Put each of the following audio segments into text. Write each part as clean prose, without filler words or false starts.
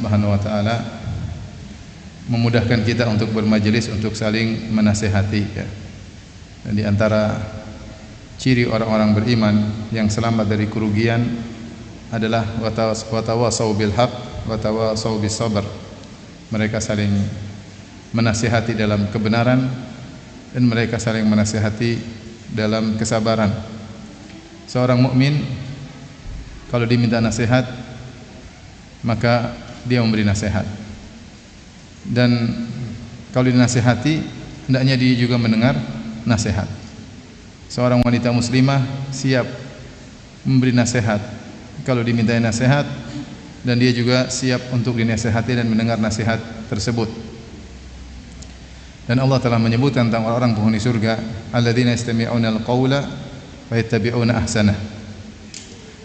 Subhanahu wa taala memudahkan kita untuk bermajelis untuk saling menasihati ya. Dan di antara ciri orang-orang beriman yang selamat dari kerugian adalah watawasau bil haq watawasau bis sabr. Mereka saling menasihati dalam kebenaran dan mereka saling menasihati dalam kesabaran. Seorang mukmin kalau diminta nasihat maka dia memberi nasihat, dan kalau dinasihati hendaknya dia juga mendengar nasihat. Seorang wanita muslimah siap memberi nasihat kalau dimintai nasihat, dan dia juga siap untuk dinasihati dan mendengar nasihat tersebut. Dan Allah telah menyebutkan tentang orang-orang penghuni surga, alladzina yastami'una al-qaula wa yattabi'una ahsanah.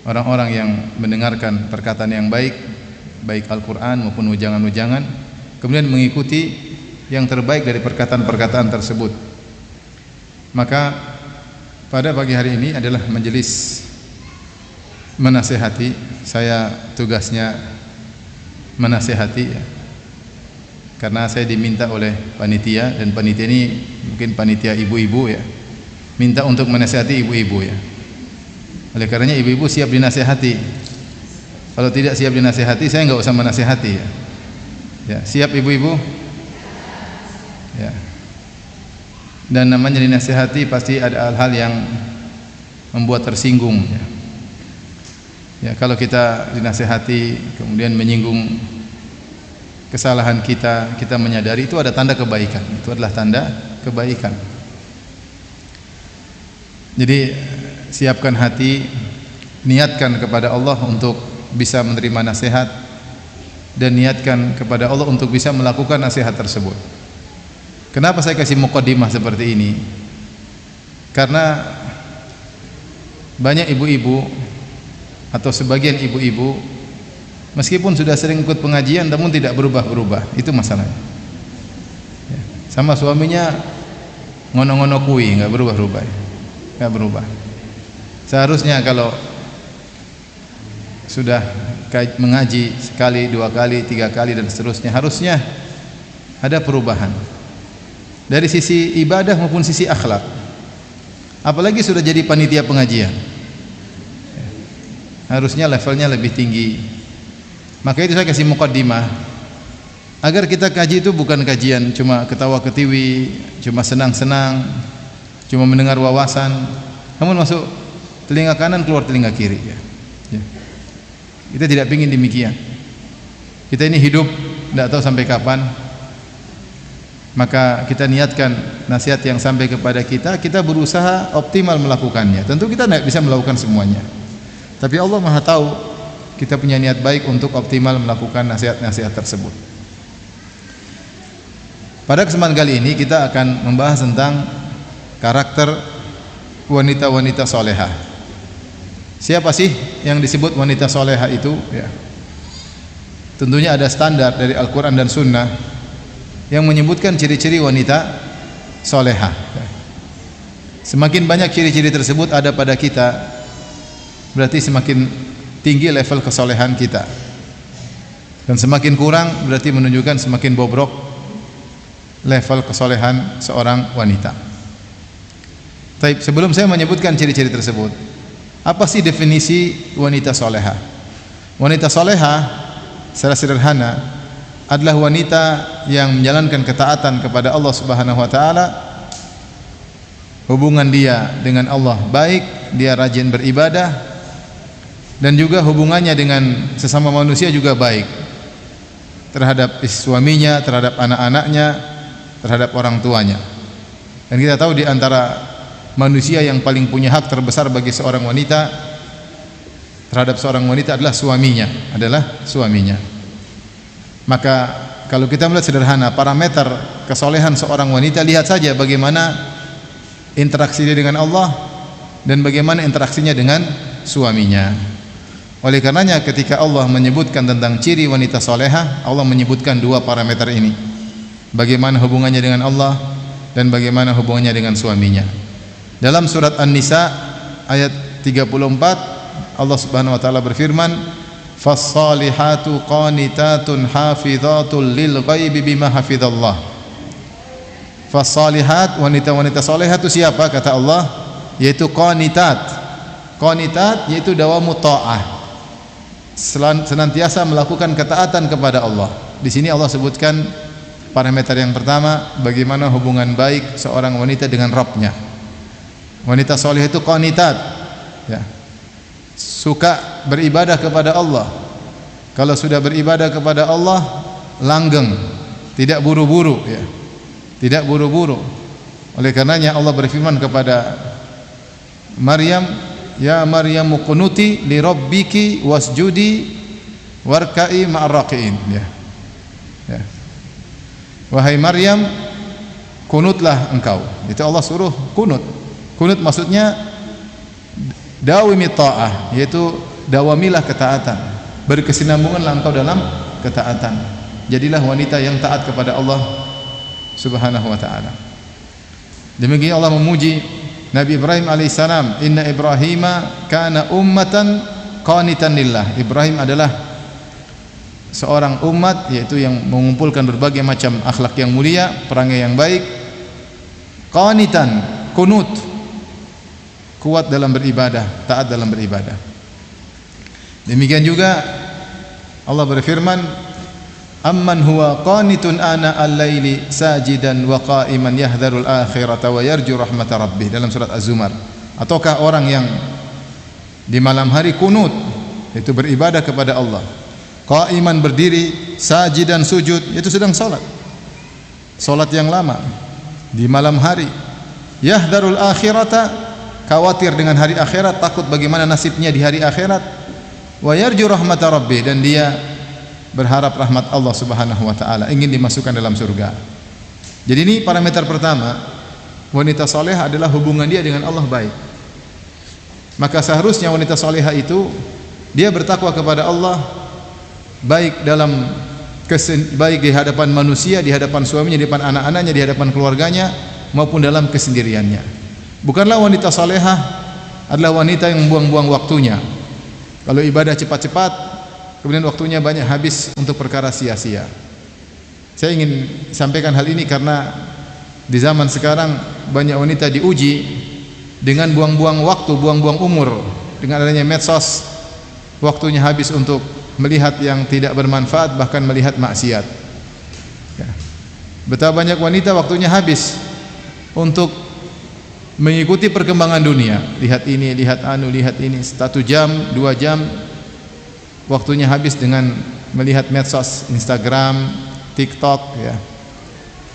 Orang-orang yang mendengarkan perkataan yang baik, baik Al-Qur'an maupun ujangan-ujangan, kemudian mengikuti yang terbaik dari perkataan-perkataan tersebut. Maka pada pagi hari ini adalah majelis menasihati. Saya tugasnya menasihati ya, karena saya diminta oleh panitia, dan panitia ini mungkin panitia ibu-ibu ya, minta untuk menasihati ibu-ibu ya. Oleh karenanya ibu-ibu siap dinasihati. Kalau tidak siap dinasihati, saya nggak usah menasihati ya. Ya, siap ibu-ibu? Ya. Dan namanya dinasihati pasti ada hal-hal yang membuat tersinggung ya. Ya, kalau kita dinasihati kemudian menyinggung kesalahan kita, kita menyadari, itu ada tanda kebaikan. Itu adalah tanda kebaikan. Jadi siapkan hati, niatkan kepada Allah untuk bisa menerima nasihat, dan niatkan kepada Allah untuk bisa melakukan nasihat tersebut. Kenapa saya kasih muqaddimah seperti ini? Karena banyak ibu-ibu atau sebagian ibu-ibu meskipun sudah sering ikut pengajian namun tidak berubah-berubah. Itu masalahnya ya. Sama suaminya ngono-ngono kui, nggak berubah-berubah, nggak berubah. Seharusnya kalau sudah mengaji sekali, dua kali, tiga kali dan seterusnya, harusnya ada perubahan dari sisi ibadah maupun sisi akhlak. Apalagi sudah jadi panitia pengajian, harusnya levelnya lebih tinggi. Maka itu saya kasih muqaddimah agar kita kaji itu bukan kajian cuma ketawa ketiwi, cuma senang-senang, cuma mendengar wawasan, namun masuk telinga kanan keluar telinga kiri ya. Ya. Kita tidak ingin demikian. Kita ini hidup tidak tahu sampai kapan. Maka kita niatkan nasihat yang sampai kepada kita, kita berusaha optimal melakukannya. Tentu kita tidak bisa melakukan semuanya, tapi Allah Maha tahu kita punya niat baik untuk optimal melakukan nasihat-nasihat tersebut. Pada kesempatan kali ini kita akan membahas tentang karakter wanita-wanita solehah. Siapa sih yang disebut wanita solehah itu ya? Tentunya ada standar dari Al-Quran dan Sunnah yang menyebutkan ciri-ciri wanita solehah. Semakin banyak ciri-ciri tersebut ada pada kita, berarti semakin tinggi level kesolehan kita, dan semakin kurang berarti menunjukkan semakin bobrok level kesolehan seorang wanita. Baik, sebelum saya menyebutkan ciri-ciri tersebut, apa sih definisi wanita solehah? Wanita solehah secara sederhana adalah wanita yang menjalankan ketaatan kepada Allah Subhanahu wa taala. Hubungan dia dengan Allah baik, dia rajin beribadah, dan juga hubungannya dengan sesama manusia juga baik, terhadap suaminya, terhadap anak-anaknya, terhadap orang tuanya. Dan kita tahu di antara manusia yang paling punya hak terbesar bagi seorang wanita terhadap seorang wanita adalah suaminya. Maka kalau kita melihat sederhana parameter kesolehan seorang wanita, lihat saja bagaimana interaksi dia dengan Allah dan bagaimana interaksinya dengan suaminya. Oleh karenanya ketika Allah menyebutkan tentang ciri wanita solehah, Allah menyebutkan dua parameter ini, bagaimana hubungannya dengan Allah dan bagaimana hubungannya dengan suaminya. Dalam surat An-Nisa ayat 34 Allah Subhanahu wa taala berfirman, Fas-salihatu qanitatun hafidhatul lil ghaibi bima hafidhallah. Fas-salihat, wanita-wanita salehah itu siapa? Kata Allah, yaitu qanitat. Qanitat yaitu dawamu ta'ah, senantiasa melakukan ketaatan kepada Allah. Di sini Allah sebutkan parameter yang pertama, bagaimana hubungan baik seorang wanita dengan Rabbnya. Wanita saleh itu qanitat, ya, suka beribadah kepada Allah. Kalau sudah beribadah kepada Allah, langgeng, tidak buru-buru, ya, tidak buru-buru. Oleh karenanya Allah berfirman kepada Maryam, ya Maryam qunuti li rabbiki wasjudi warka'i ma'ar raki'in, ya. Ya. Wahai Maryam, kunutlah engkau. Itu Allah suruh kunut. Kunut maksudnya dawimi ta'ah, yaitu dawamilah ketaatan, berkesinambunganlah engkau dalam ketaatan. Jadilah wanita yang taat kepada Allah Subhanahu wa ta'ala. Demikian Allah memuji Nabi Ibrahim alaihissalam, inna Ibrahima kana ummatan qanitan lillah. Ibrahim adalah seorang umat, yaitu yang mengumpulkan berbagai macam akhlak yang mulia, perangai yang baik. Qanitan, kunut, kuat dalam beribadah, taat dalam beribadah. Demikian juga Allah berfirman, amman huwa qanitun ana al-laili sajidan wa qa'iman yahdharul akhirata wa yarju rahmata rabbih, dalam surat Az-Zumar. Ataukah orang yang di malam hari kunut, itu beribadah kepada Allah, qa'iman berdiri, sajidan sujud, itu sedang salat, salat yang lama di malam hari, yahdharul akhirata, khawatir dengan hari akhirat, takut bagaimana nasibnya di hari akhirat, wa yarju rahmata rabbih, dan dia berharap rahmat Allah Subhanahu wa taala, ingin dimasukkan dalam surga. Jadi ini parameter pertama, wanita salehah adalah hubungan dia dengan Allah baik. Maka seharusnya wanita salehah itu dia bertakwa kepada Allah, baik dalam baik di hadapan manusia, di hadapan suaminya, di hadapan anak-anaknya, di hadapan keluarganya, maupun dalam kesendiriannya. Bukanlah wanita salehah adalah wanita yang membuang-buang waktunya. Kalau ibadah cepat-cepat, kemudian waktunya banyak habis untuk perkara sia-sia. Saya ingin sampaikan hal ini karena di zaman sekarang banyak wanita diuji dengan buang-buang waktu, buang-buang umur. Dengan adanya medsos, waktunya habis untuk melihat yang tidak bermanfaat, bahkan melihat maksiat. Ya. Betapa banyak wanita waktunya habis untuk mengikuti perkembangan dunia, lihat ini, lihat anu, lihat ini, 1 jam, 2 jam waktunya habis dengan melihat medsos, Instagram, TikTok, ya,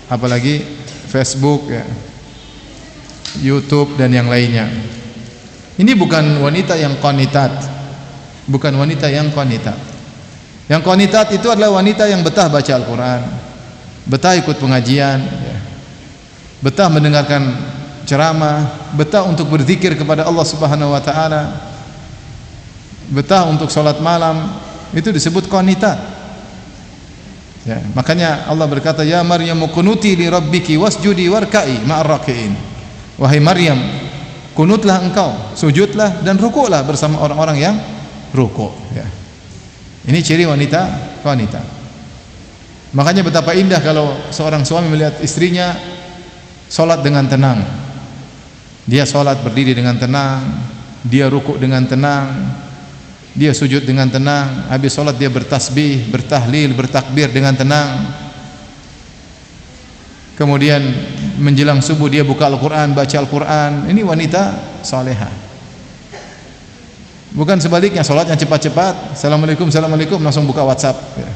apalagi Facebook, ya, YouTube dan yang lainnya. Ini bukan wanita yang qanitat, bukan wanita yang qanitat. Yang qanitat itu adalah wanita yang betah baca Al-Quran, betah ikut pengajian, ya, betah mendengarkan ceramah, betah untuk berzikir kepada Allah Subhanahu wa taala, betah untuk salat malam, itu disebut qanitat. Ya, makanya Allah berkata, ya Maryam qunuti li rabbiki wasjudi warka'i ma'ar raki'in. Wahai Maryam, kunutlah engkau, sujudlah dan rukuklah bersama orang-orang yang rukuk, ya. Ini ciri wanita qanitat. Makanya betapa indah kalau seorang suami melihat istrinya salat dengan tenang. Dia salat berdiri dengan tenang, dia rukuk dengan tenang, dia sujud dengan tenang, habis salat dia bertasbih, bertahlil, bertakbir dengan tenang. Kemudian menjelang subuh dia buka Al-Quran, baca Al-Quran. Ini wanita salehah. Bukan sebaliknya, salatnya cepat-cepat, Assalamualaikum, Assalamualaikum, langsung buka WhatsApp, ya.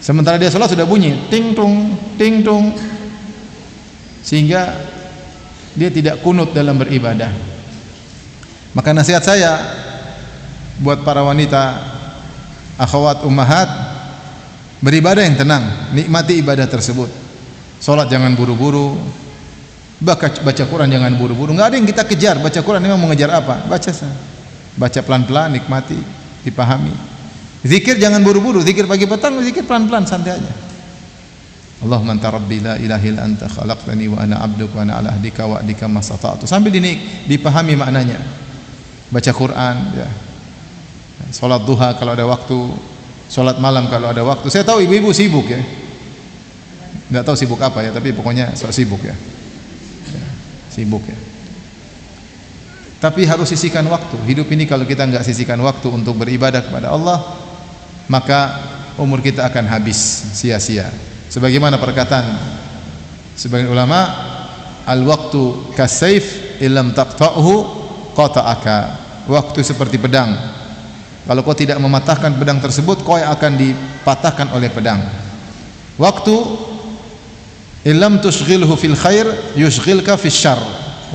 Sementara dia salat sudah bunyi ting tung, ting tung, sehingga dia tidak kunut dalam beribadah. Maka nasihat saya buat para wanita, akhwat, ummahat, beribadah yang tenang, nikmati ibadah tersebut. Salat jangan buru-buru, baca Quran jangan buru-buru. Enggak ada yang kita kejar, baca Quran memang mengejar apa? Baca pelan-pelan, nikmati, dipahami. Zikir jangan buru-buru, zikir pagi petang, zikir pelan-pelan, santai aja. Allahumma anta rabbi la ilaha illa anta khalaqtani wa ana 'abduka wa ana 'ala ahdika wa ahdika mastata'tu, sambil dipahami maknanya. Baca Quran, ya. Salat duha kalau ada waktu, salat malam kalau ada waktu. Saya tahu ibu-ibu sibuk ya. Enggak tahu sibuk apa ya, tapi pokoknya sibuk ya. Sibuk ya. Tapi harus sisihkan waktu. Hidup ini kalau kita enggak sisihkan waktu untuk beribadah kepada Allah, maka umur kita akan habis sia-sia. Sebagaimana perkataan sebagian ulama, al-waqtu kasayf illam taqta'hu qata'aka. Waktu seperti pedang. Kalau kau tidak mematahkan pedang tersebut, kau yang akan dipatahkan oleh pedang. Waktu illam tushghilhu fil khair yushghilka fis syarr.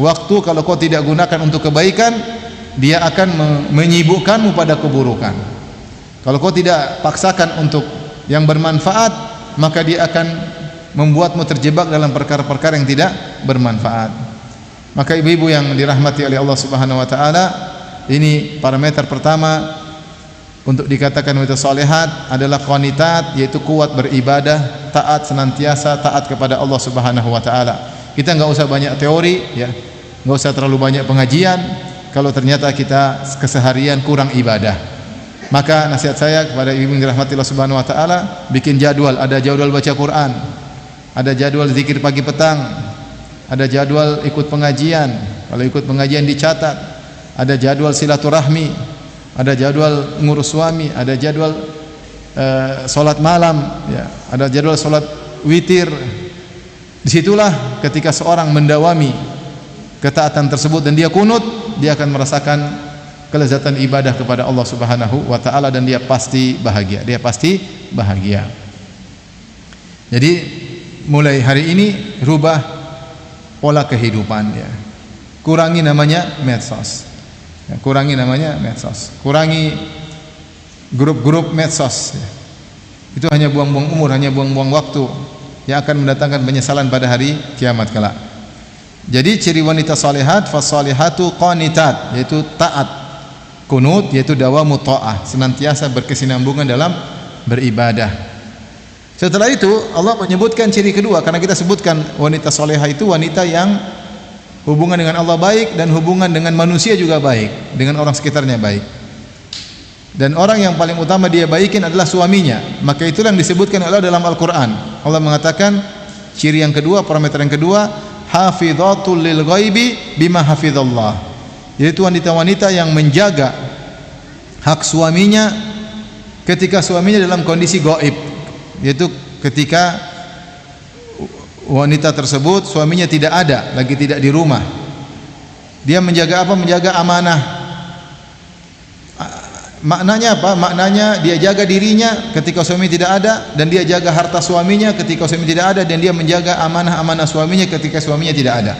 Waktu kalau kau tidak gunakan untuk kebaikan, dia akan menyibukkanmu pada keburukan. Kalau kau tidak paksakan untuk yang bermanfaat, maka dia akan membuatmu terjebak dalam perkara-perkara yang tidak bermanfaat. Maka ibu-ibu yang dirahmati oleh Allah Subhanahu wa taala, ini parameter pertama untuk dikatakan wanita salihat adalah qanitat, yaitu kuat beribadah, taat senantiasa, taat kepada Allah Subhanahu wa taala. Kita enggak usah banyak teori ya, enggak usah terlalu banyak pengajian kalau ternyata kita keseharian kurang ibadah. Maka nasihat saya kepada ibu yang dirahmati Allah Subhanahu wa taala, bikin jadwal, ada jadwal baca Quran, ada jadwal zikir pagi petang, ada jadwal ikut pengajian, kalau ikut pengajian dicatat, ada jadwal silaturahmi, ada jadwal ngurus suami, ada jadwal salat malam ya, ada jadwal salat witir. Disitulah ketika seorang mendawami ketaatan tersebut dan dia kunut, dia akan merasakan kelezatan ibadah kepada Allah Subhanahu wa taala dan dia pasti bahagia. Dia pasti bahagia. Jadi mulai hari ini rubah pola kehidupan ya. Kurangi namanya medsos. Ya, kurangi namanya medsos. Kurangi grup-grup medsos ya. Itu hanya buang-buang umur, hanya buang-buang waktu yang akan mendatangkan penyesalan pada hari kiamat kelak. Jadi ciri wanita salihat, fasalihatu qanitat, yaitu taat. Kunut yaitu dawamu ta'ah, senantiasa berkesinambungan dalam beribadah. Setelah itu Allah menyebutkan ciri kedua, karena kita sebutkan wanita salihah itu wanita yang hubungan dengan Allah baik dan hubungan dengan manusia juga baik, dengan orang sekitarnya baik. Dan orang yang paling utama dia baikin adalah suaminya. Maka itulah yang disebutkan Allah dalam Al-Qur'an. Allah mengatakan ciri yang kedua, parameter yang kedua, hafidhatul lil ghaibi bima hafizallah. Yaitu wanita-wanita yang menjaga hak suaminya ketika suaminya dalam kondisi gaib, yaitu ketika wanita tersebut suaminya tidak ada, lagi tidak di rumah. Dia menjaga apa? Menjaga amanah. Maknanya apa? Maknanya dia jaga dirinya ketika suami tidak ada, dan dia jaga harta suaminya ketika suami tidak ada, dan dia menjaga amanah-amanah suaminya ketika suaminya tidak ada.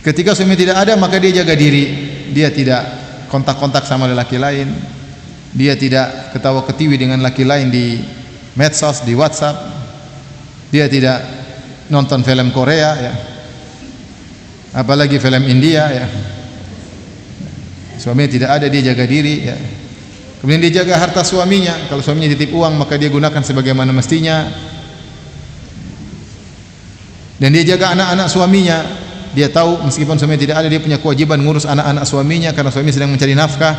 Ketika suami tidak ada, maka dia jaga diri. Dia tidak kontak-kontak sama lelaki lain. Dia tidak ketawa-ketiwi dengan laki lain di medsos, di WhatsApp. Dia tidak nonton film Korea ya. Apalagi film India ya. Suaminya tidak ada, dia jaga diri ya. Kemudian dia jaga harta suaminya. Kalau suaminya titip uang, maka dia gunakan sebagaimana mestinya. Dan dia jaga anak-anak suaminya. Dia tahu meskipun suaminya tidak ada, dia punya kewajiban ngurus anak-anak suaminya karena suami sedang mencari nafkah.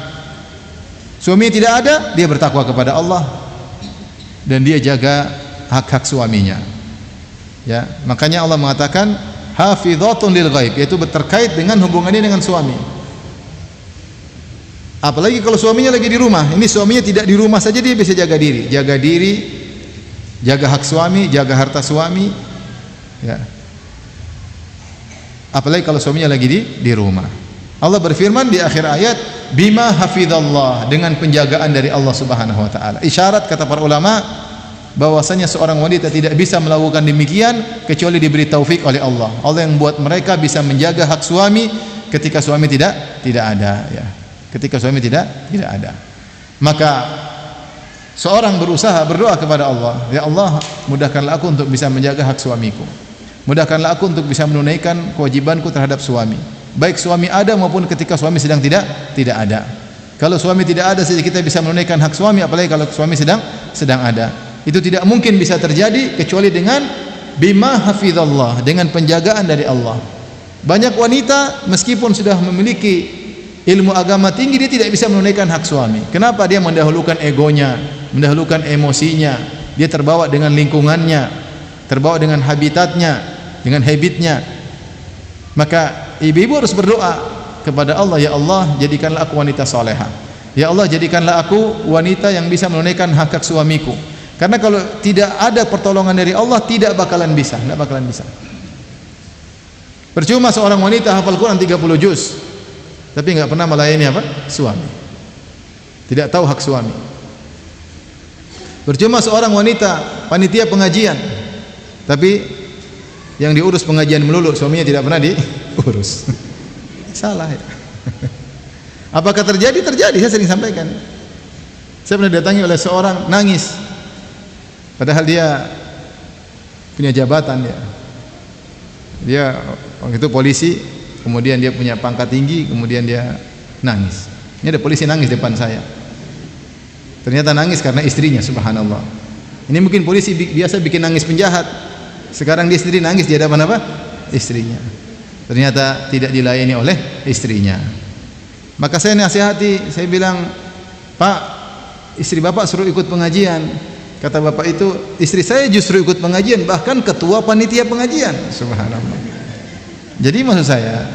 Suaminya tidak ada, dia bertakwa kepada Allah dan dia jaga hak-hak suaminya. Ya, makanya Allah mengatakan hafizatun lil ghaib, yaitu terkait dengan hubungannya dengan suami. Apalagi kalau suaminya lagi di rumah. Ini suaminya tidak di rumah saja dia bisa jaga diri, jaga hak suami, jaga harta suami. Ya. Apalagi kalau suaminya lagi di rumah. Allah berfirman di akhir ayat, bima hafizallah, dengan penjagaan dari Allah Subhanahu wa taala. Isyarat kata para ulama bahwasanya seorang wanita tidak bisa melakukan demikian kecuali diberi taufik oleh Allah. Allah yang buat mereka bisa menjaga hak suami ketika suami tidak ada ya. Ketika suami tidak ada. Maka seorang berusaha berdoa kepada Allah, ya Allah, mudahkanlah aku untuk bisa menjaga hak suamiku. Mudahkanlah aku untuk bisa menunaikan kewajibanku terhadap suami. Baik suami ada maupun ketika suami sedang tidak ada. Kalau suami tidak ada saja kita bisa menunaikan hak suami, apalagi kalau suami sedang ada. Itu tidak mungkin bisa terjadi kecuali dengan bima hafizallah, dengan penjagaan dari Allah. Banyak wanita meskipun sudah memiliki ilmu agama tinggi, dia tidak bisa menunaikan hak suami. Kenapa? Dia mendahulukan egonya, mendahulukan emosinya, dia terbawa dengan lingkungannya, terbawa dengan habitatnya, dengan habitnya. Maka ibu-ibu harus berdoa kepada Allah, ya Allah, jadikanlah aku wanita salehah. Ya Allah, jadikanlah aku wanita yang bisa menunaikan hak-hak suamiku. Karena kalau tidak ada pertolongan dari Allah, tidak bakalan bisa. Percuma seorang wanita hafal Quran 30 juz, tapi enggak pernah melayani apa? Suami. Tidak tahu hak suami. Percuma seorang wanita panitia pengajian, tapi yang diurus pengajian melulu, suaminya tidak pernah diurus. Salah ya. Apakah terjadi? Terjadi, saya sering sampaikan. Saya pernah didatangi oleh seorang nangis, padahal dia punya jabatan ya. Dia waktu itu polisi, kemudian dia punya pangkat tinggi, kemudian dia nangis. Ini ada polisi nangis depan saya. Ternyata nangis karena istrinya, subhanallah. Ini mungkin polisi biasa bikin nangis penjahat. Sekarang dia sendiri nangis di hadapan apa? Istrinya. Ternyata tidak dilayani oleh istrinya. Maka saya nasihati, saya bilang, Pak, istri bapak suruh ikut pengajian. Kata bapak itu, istri saya justru ikut pengajian, bahkan ketua panitia pengajian. Subhanallah. Jadi maksud saya,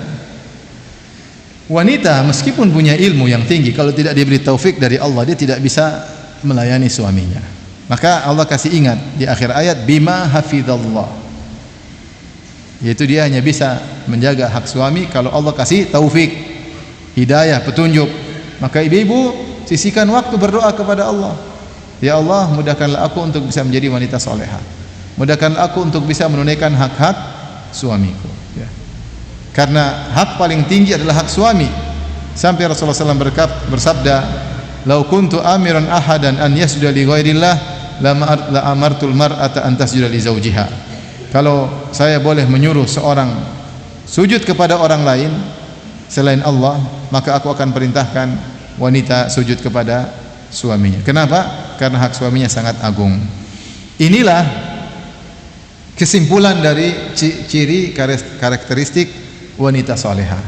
wanita meskipun punya ilmu yang tinggi, kalau tidak diberi taufik dari Allah, dia tidak bisa melayani suaminya. Maka Allah kasih ingat di akhir ayat, bima hafidhallah, yaitu dia hanya bisa menjaga hak suami kalau Allah kasih taufik, hidayah, petunjuk. Maka ibu-ibu sisihkan waktu berdoa kepada Allah. Ya Allah, mudahkanlah aku untuk bisa menjadi wanita salehah. Mudahkanlah aku untuk bisa menunaikan hak-hak suamiku. Ya. Karena hak paling tinggi adalah hak suami. Sampai Rasulullah SAW bersabda, "Lau kuntu amiran ahadan an yasjuda li ghairillah, la amartul mar'ata an tasjuda li zawjiha." Kalau saya boleh menyuruh seorang sujud kepada orang lain selain Allah, maka aku akan perintahkan wanita sujud kepada suaminya. Kenapa? Karena hak suaminya sangat agung. Inilah kesimpulan dari ciri karakteristik wanita salehah.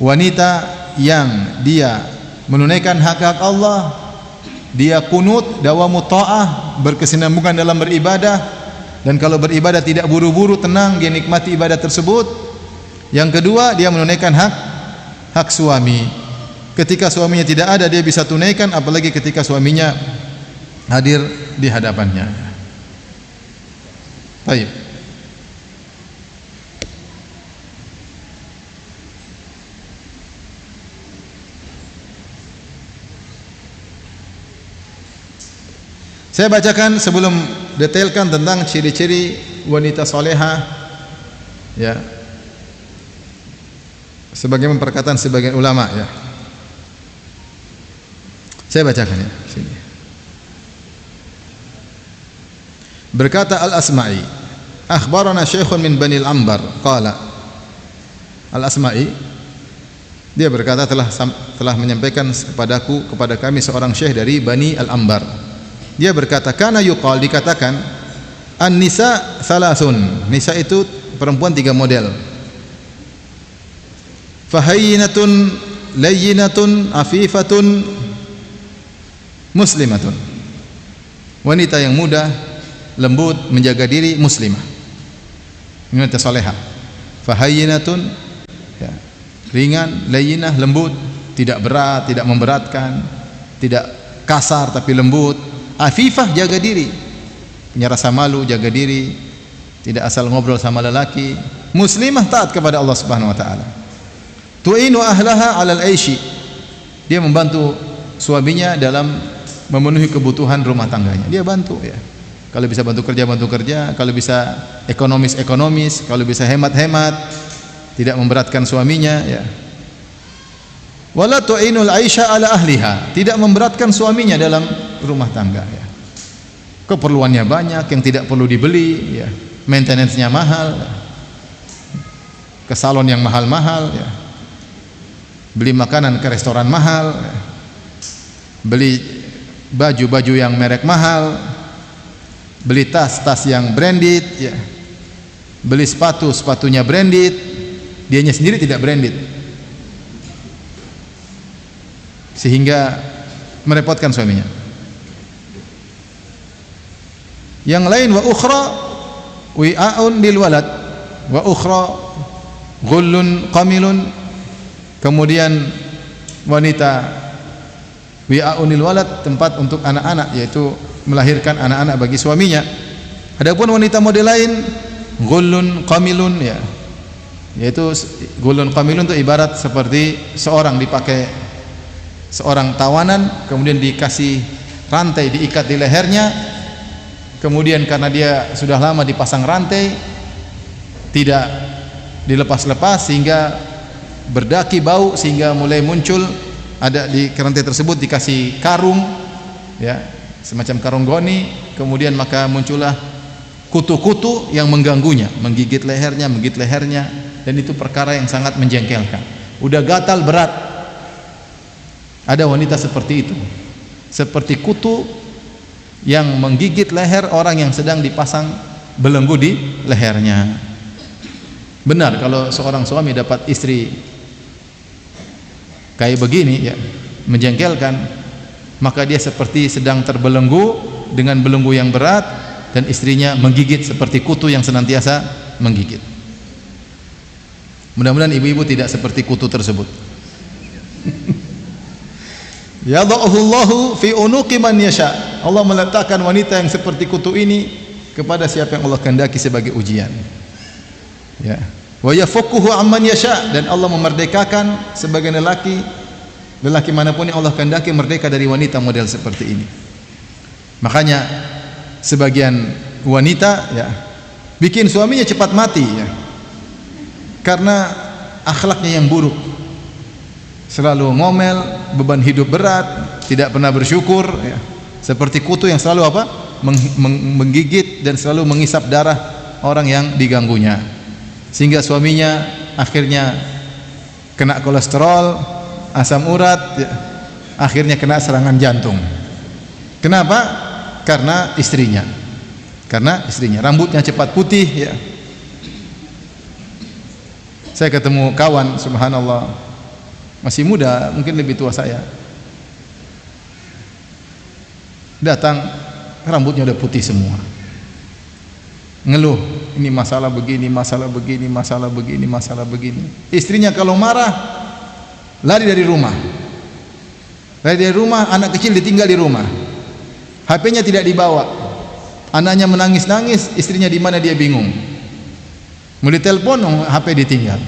Wanita yang dia menunaikan hak-hak Allah, dia kunut, dawamu ta'ah, berkesinambungan dalam beribadah, dan kalau beribadah tidak buru-buru, tenang, dia nikmati ibadah tersebut. Yang kedua, dia menunaikan hak suami. Ketika suaminya tidak ada, dia bisa tunaikan, apalagi ketika suaminya hadir di hadapannya. Baik. Saya bacakan sebelum detailkan tentang ciri-ciri wanita salehah, ya, sebagaimana perkataan sebagian ulama, ya. Saya bacakan ya sini. Berkata Al-Asma'i, akhbarana syekhun min Bani Al-Ambar, qala. Al-Asma'i dia berkata telah menyampaikan kepadaku, kepada kami seorang syekh dari Bani Al-Ambar. Dia berkata, kana yuqal, dikatakan, an-nisa salasun. Nisa itu perempuan 3 model. Fahayyinatun, layyinatun, afifatun, muslimatun. Wanita yang mudah, lembut, menjaga diri, muslimah. Ini wanita salehah. Fahayyinatun, ya, ringan, layyinah, lembut, tidak berat, tidak memberatkan, tidak kasar tapi lembut. Afifah, jaga diri, punya rasa malu, jaga diri, tidak asal ngobrol sama lelaki. Muslimah, taat kepada Allah Subhanahu wa taala. Tu'inu ahlaha 'alal 'aishi, dia membantu suaminya dalam memenuhi kebutuhan rumah tangganya. Dia bantu, ya. Kalau bisa bantu kerja, kalau bisa ekonomis, kalau bisa hemat, tidak memberatkan suaminya, ya. Wala tu'inul 'aisha 'ala ahliha, tidak memberatkan suaminya dalam rumah tangga, ya. Keperluannya banyak yang tidak perlu dibeli, ya. Maintenance-nya mahal, ya. Ke salon yang mahal-mahal, ya. Beli makanan ke restoran mahal, ya. Beli baju-baju yang merek mahal, beli tas-tas yang branded, ya. Beli sepatunya branded, dianya sendiri tidak branded. sehingga merepotkan suaminya. Yang lain wa ukhra wi'aun lil walad wa ukhra ghullun qamilun. Kemudian wanita wi'aun lil walad, tempat untuk anak-anak, yaitu melahirkan anak-anak bagi suaminya. Adapun wanita model lain ghullun qamilun, ya, yaitu ghullun qamilun itu ibarat seperti seorang tawanan, kemudian dikasih rantai diikat di lehernya, kemudian karena dia sudah lama dipasang rantai tidak dilepas-lepas sehingga berdaki bau, sehingga mulai muncul ada di rantai tersebut dikasih karung, ya, semacam karung goni, kemudian maka muncullah kutu-kutu yang mengganggunya, menggigit lehernya, dan itu perkara yang sangat menjengkelkan. Udah gatal berat, ada wanita seperti itu, seperti kutu yang menggigit leher orang yang sedang dipasang belenggu di lehernya. Benar, kalau seorang suami dapat istri kayak begini, ya, menjengkelkan, maka dia seperti sedang terbelenggu dengan belenggu yang berat, dan istrinya menggigit seperti kutu yang senantiasa menggigit. Mudah-mudahan ibu-ibu tidak seperti kutu tersebut. Yadha'uhullahu fi unuqi man yasha. Allah meletakkan wanita yang seperti kutu ini kepada siapa yang Allah kehendaki sebagai ujian. Ya. Wa yafukkuhu amman yasha, dan Allah memerdekakan sebagian lelaki manapun yang Allah kehendaki merdeka dari wanita model seperti ini. Makanya sebagian wanita, ya, bikin suaminya cepat mati, ya, karena akhlaknya yang buruk, selalu ngomel, beban hidup berat, tidak pernah bersyukur, ya, seperti kutu yang selalu apa? Menggigit dan selalu mengisap darah orang yang diganggunya, sehingga suaminya akhirnya kena kolesterol, asam urat, ya, akhirnya kena serangan jantung. Kenapa? Karena istrinya, rambutnya cepat putih, ya. Saya ketemu kawan, subhanallah, masih muda, mungkin lebih tua saya, datang rambutnya udah putih semua, ngeluh, ini masalah begini, masalah begini, masalah begini, masalah begini. Istrinya kalau marah lari dari rumah, anak kecil ditinggal di rumah, HP-nya tidak dibawa, anaknya menangis-nangis, istrinya di mana dia bingung, mau ditelepon HP ditinggal.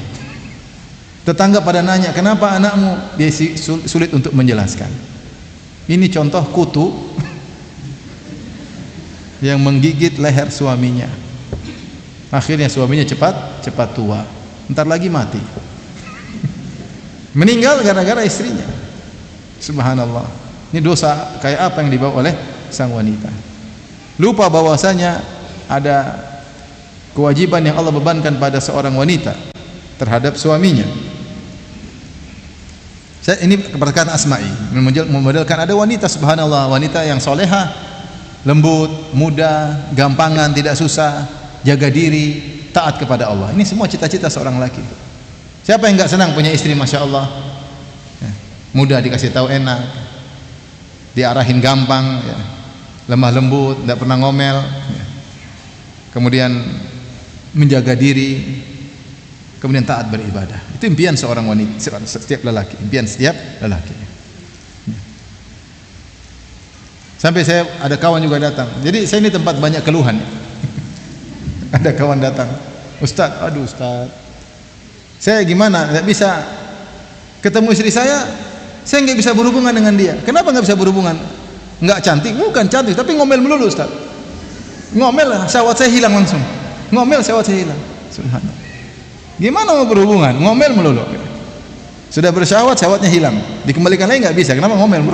Tetangga pada nanya, kenapa anakmu? Dia sulit untuk menjelaskan. Ini contoh kutu yang menggigit leher suaminya. Akhirnya suaminya cepat tua, entar lagi mati, meninggal gara-gara istrinya. Subhanallah, ini dosa kayak apa yang dibawa oleh sang wanita. Lupa bahwasanya ada kewajiban yang Allah bebankan pada seorang wanita terhadap suaminya. Saya ini perkataan Asma'i memodelkan ada wanita, subhanallah, wanita yang solehah, lembut, mudah, gampangan, tidak susah, jaga diri, taat kepada Allah. Ini semua cita-cita seorang laki. Siapa yang enggak senang punya istri masya Allah, mudah dikasih tahu, enak, diarahin gampang, ya, lemah lembut, tidak pernah ngomel, ya, kemudian menjaga diri, kemudian taat beribadah. Itu impian seorang wanita, setiap lelaki, impian setiap lelaki. Sampai saya ada kawan juga datang. Jadi saya ini tempat banyak keluhan. Ada kawan datang, Ustaz, aduh Ustaz, saya gimana? Tidak bisa ketemu istri saya nggak bisa berhubungan dengan dia. Kenapa nggak bisa berhubungan? Nggak cantik? Bukan cantik, tapi ngomel melulu Ustaz. Ngomel, syahwat saya hilang langsung. Ngomel, syahwat saya hilang. Subhanallah. Gimana mau berhubungan? Ngomel melulu. Sudah bersyahwat, syahwatnya hilang. Dikembalikan lagi nggak bisa. Kenapa ngomel?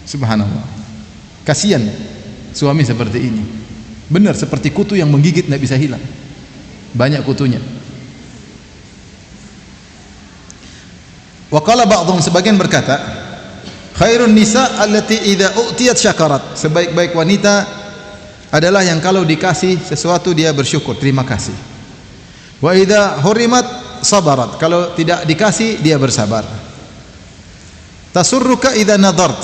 Subhanallah. Kasihan suami seperti ini. Benar seperti kutu yang menggigit, tidak bisa hilang. Banyak kutunya. Wa qala ba'dhum, sebagian berkata, khairun nisa allati idza u'tiyat syakarat. Sebaik-baik wanita adalah yang kalau dikasih sesuatu dia bersyukur, terima kasih. Wa idza hurimat sabarat, kalau tidak dikasih dia bersabar. Tasurruka idza nadhart,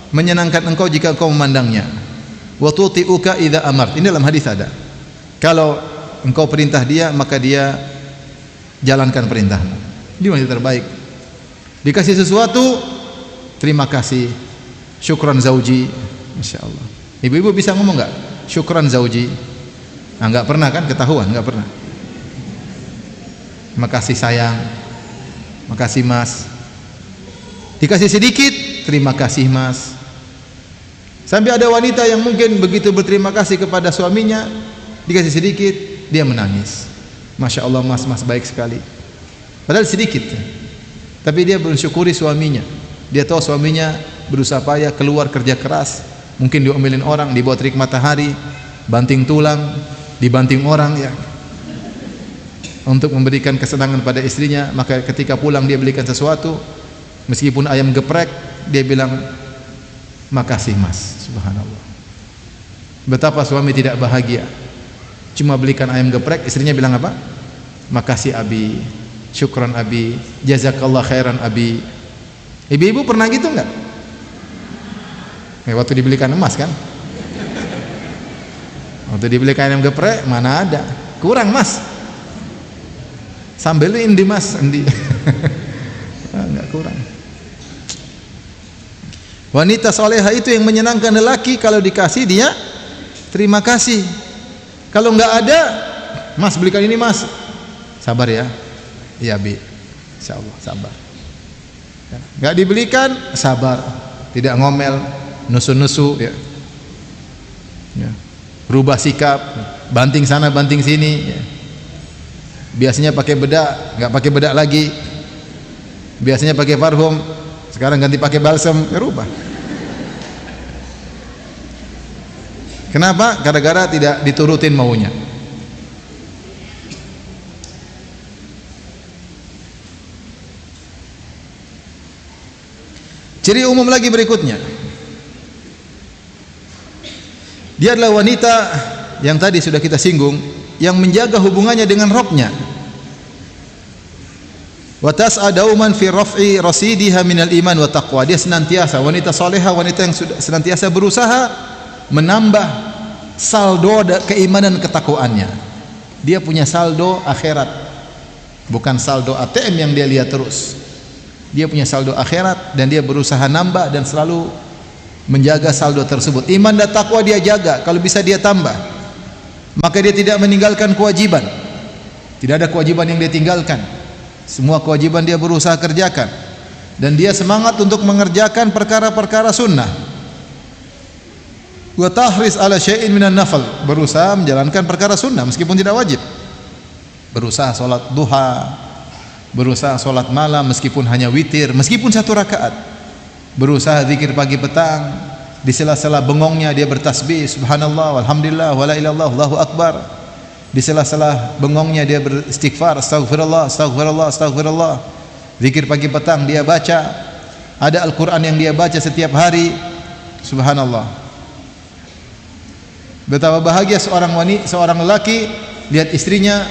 menyenangkan engkau jika engkau memandangnya. Wa tuti'uka idza amart, ini dalam hadis ada. Kalau engkau perintah dia, maka dia jalankan perintahmu. Dia wanita terbaik. Dikasih sesuatu, terima kasih, syukran zauji. Masya Allah. Ibu-ibu bisa ngomong nggak? Syukran zauji. Nah, nggak pernah kan? Ketahuan, nggak pernah. Makasih sayang, makasih mas. Dikasih sedikit, terima kasih mas. Sampai ada wanita yang mungkin begitu berterima kasih kepada suaminya, dikasih sedikit, dia menangis. Masya Allah mas, mas baik sekali. Padahal sedikit, tapi dia bersyukuri suaminya. Dia tahu suaminya berusaha payah, keluar kerja keras, mungkin diomelin orang, dibawa terik matahari, banting tulang, dibanting orang ya, untuk memberikan kesenangan pada istrinya. Maka ketika pulang dia belikan sesuatu, meskipun ayam geprek, dia bilang makasih mas. Subhanallah. Betapa suami tidak bahagia, cuma belikan ayam geprek, istrinya bilang apa? Makasih abi, syukran abi, jazakallah khairan abi. Ibu-ibu pernah gitu enggak? Waktu dibelikan emas kan? Waktu dibelikan ayam geprek, mana ada? Kurang mas, sambelin di mas, endi. Enggak kurang. Wanita soleha itu yang menyenangkan lelaki, kalau dikasih dia terima kasih. Kalau enggak ada, mas belikan ini mas, sabar ya. Iya bi, insyaallah sabar. Enggak dibelikan, sabar, tidak ngomel, nusu-nusu ya. Ya. Berubah sikap, banting sana banting sini ya. Biasanya pakai bedak, enggak pakai bedak lagi. Biasanya pakai parfum, sekarang ganti pakai balsam, berubah. Kenapa? Gara-gara tidak diturutin maunya. Ciri umum lagi berikutnya, dia adalah wanita yang tadi sudah kita singgung, yang menjaga hubungannya dengan Rabbnya. Wa tas'a dauman fi raf'i rasidiha minal iman wa taqwa. Dia senantiasa, wanita salehah, wanita yang sudah senantiasa berusaha menambah saldo keimanan dan ketakwaannya. Dia punya saldo akhirat, bukan saldo ATM yang dia lihat terus. Dia punya saldo akhirat dan dia berusaha nambah dan selalu menjaga saldo tersebut. Iman dan takwa dia jaga, kalau bisa dia tambah. Maka dia tidak meninggalkan kewajiban. Tidak ada kewajiban yang dia tinggalkan. Semua kewajiban dia berusaha kerjakan, dan dia semangat untuk mengerjakan perkara-perkara sunnah. Wa tahris ala syai'in minan nafal, berusaha menjalankan perkara sunnah meskipun tidak wajib. Berusaha salat duha, berusaha salat malam meskipun hanya witir, meskipun 1 rakaat. Berusaha zikir pagi petang, di sela-sela bengongnya dia bertasbih subhanallah walhamdulillah wala ilaha illallah Allahu akbar. Di sela-sela bengongnya dia beristighfar, astagfirullah, astagfirullah, astagfirullah. Zikir pagi petang dia baca. Ada Al-Quran yang dia baca setiap hari. Subhanallah. Betapa bahagia seorang wanita, seorang lelaki lihat istrinya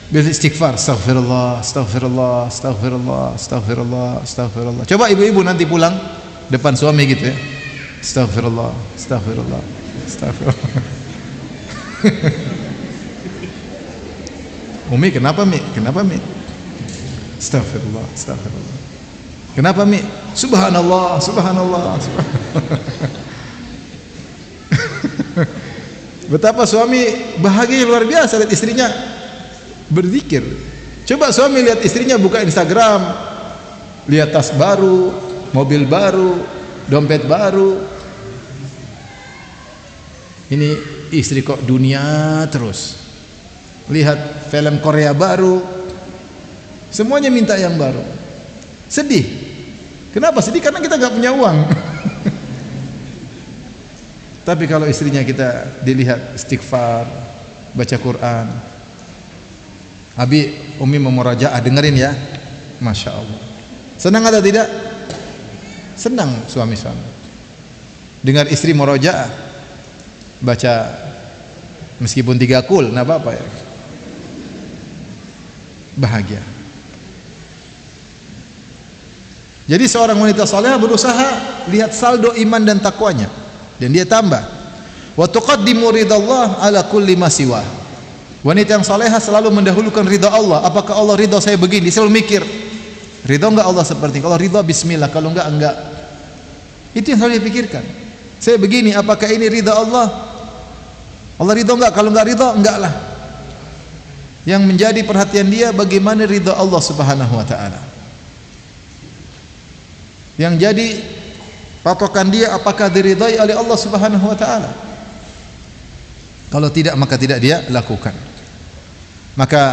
beristighfar, astagfirullah, astagfirullah, astagfirullah, astagfirullah, astagfirullah. Coba ibu-ibu nanti pulang depan suami gitu ya. Astagfirullah, astagfirullah, astagfirullah. Umi kenapa Mi? Kenapa Mi? Astagfirullah, astagfirullah. Kenapa Mi? Subhanallah, subhanallah, subhanallah. Betapa suami bahagia luar biasa lihat istrinya berzikir. Coba suami lihat istrinya buka Instagram, lihat tas baru, mobil baru, dompet baru. Ini istri kok dunia terus. Lihat film Korea baru, semuanya minta yang baru. Sedih. Kenapa sedih? Karena kita nggak punya uang. Tapi kalau istrinya kita dilihat istighfar, baca Quran. Abi, Umi mau murajaah, dengerin ya. Masya Allah. Senang atau tidak? Senang suami-suami dengar istri murajaah, baca meskipun 3 kul, nggak apa-apa ya. bahagia. Jadi seorang wanita salehah berusaha lihat saldo iman dan takwanya, dan dia tambah. Wa tuqaddimu ridallah ala kulli ma siwa. Wanita yang salehah selalu mendahulukan ridha Allah. Apakah Allah ridha saya begini? Selalu mikir, ridha enggak Allah seperti? Kalau ridha bismillah, kalau enggak. Itu yang selalu dipikirkan. Saya begini, apakah ini ridha Allah? Allah ridha enggak? Kalau enggak ridha, enggak lah. Yang menjadi perhatian dia bagaimana ridha Allah Subhanahu wa taala. Yang jadi patokan dia apakah diridhai oleh Allah Subhanahu wa taala. Kalau tidak, maka tidak dia lakukan. Maka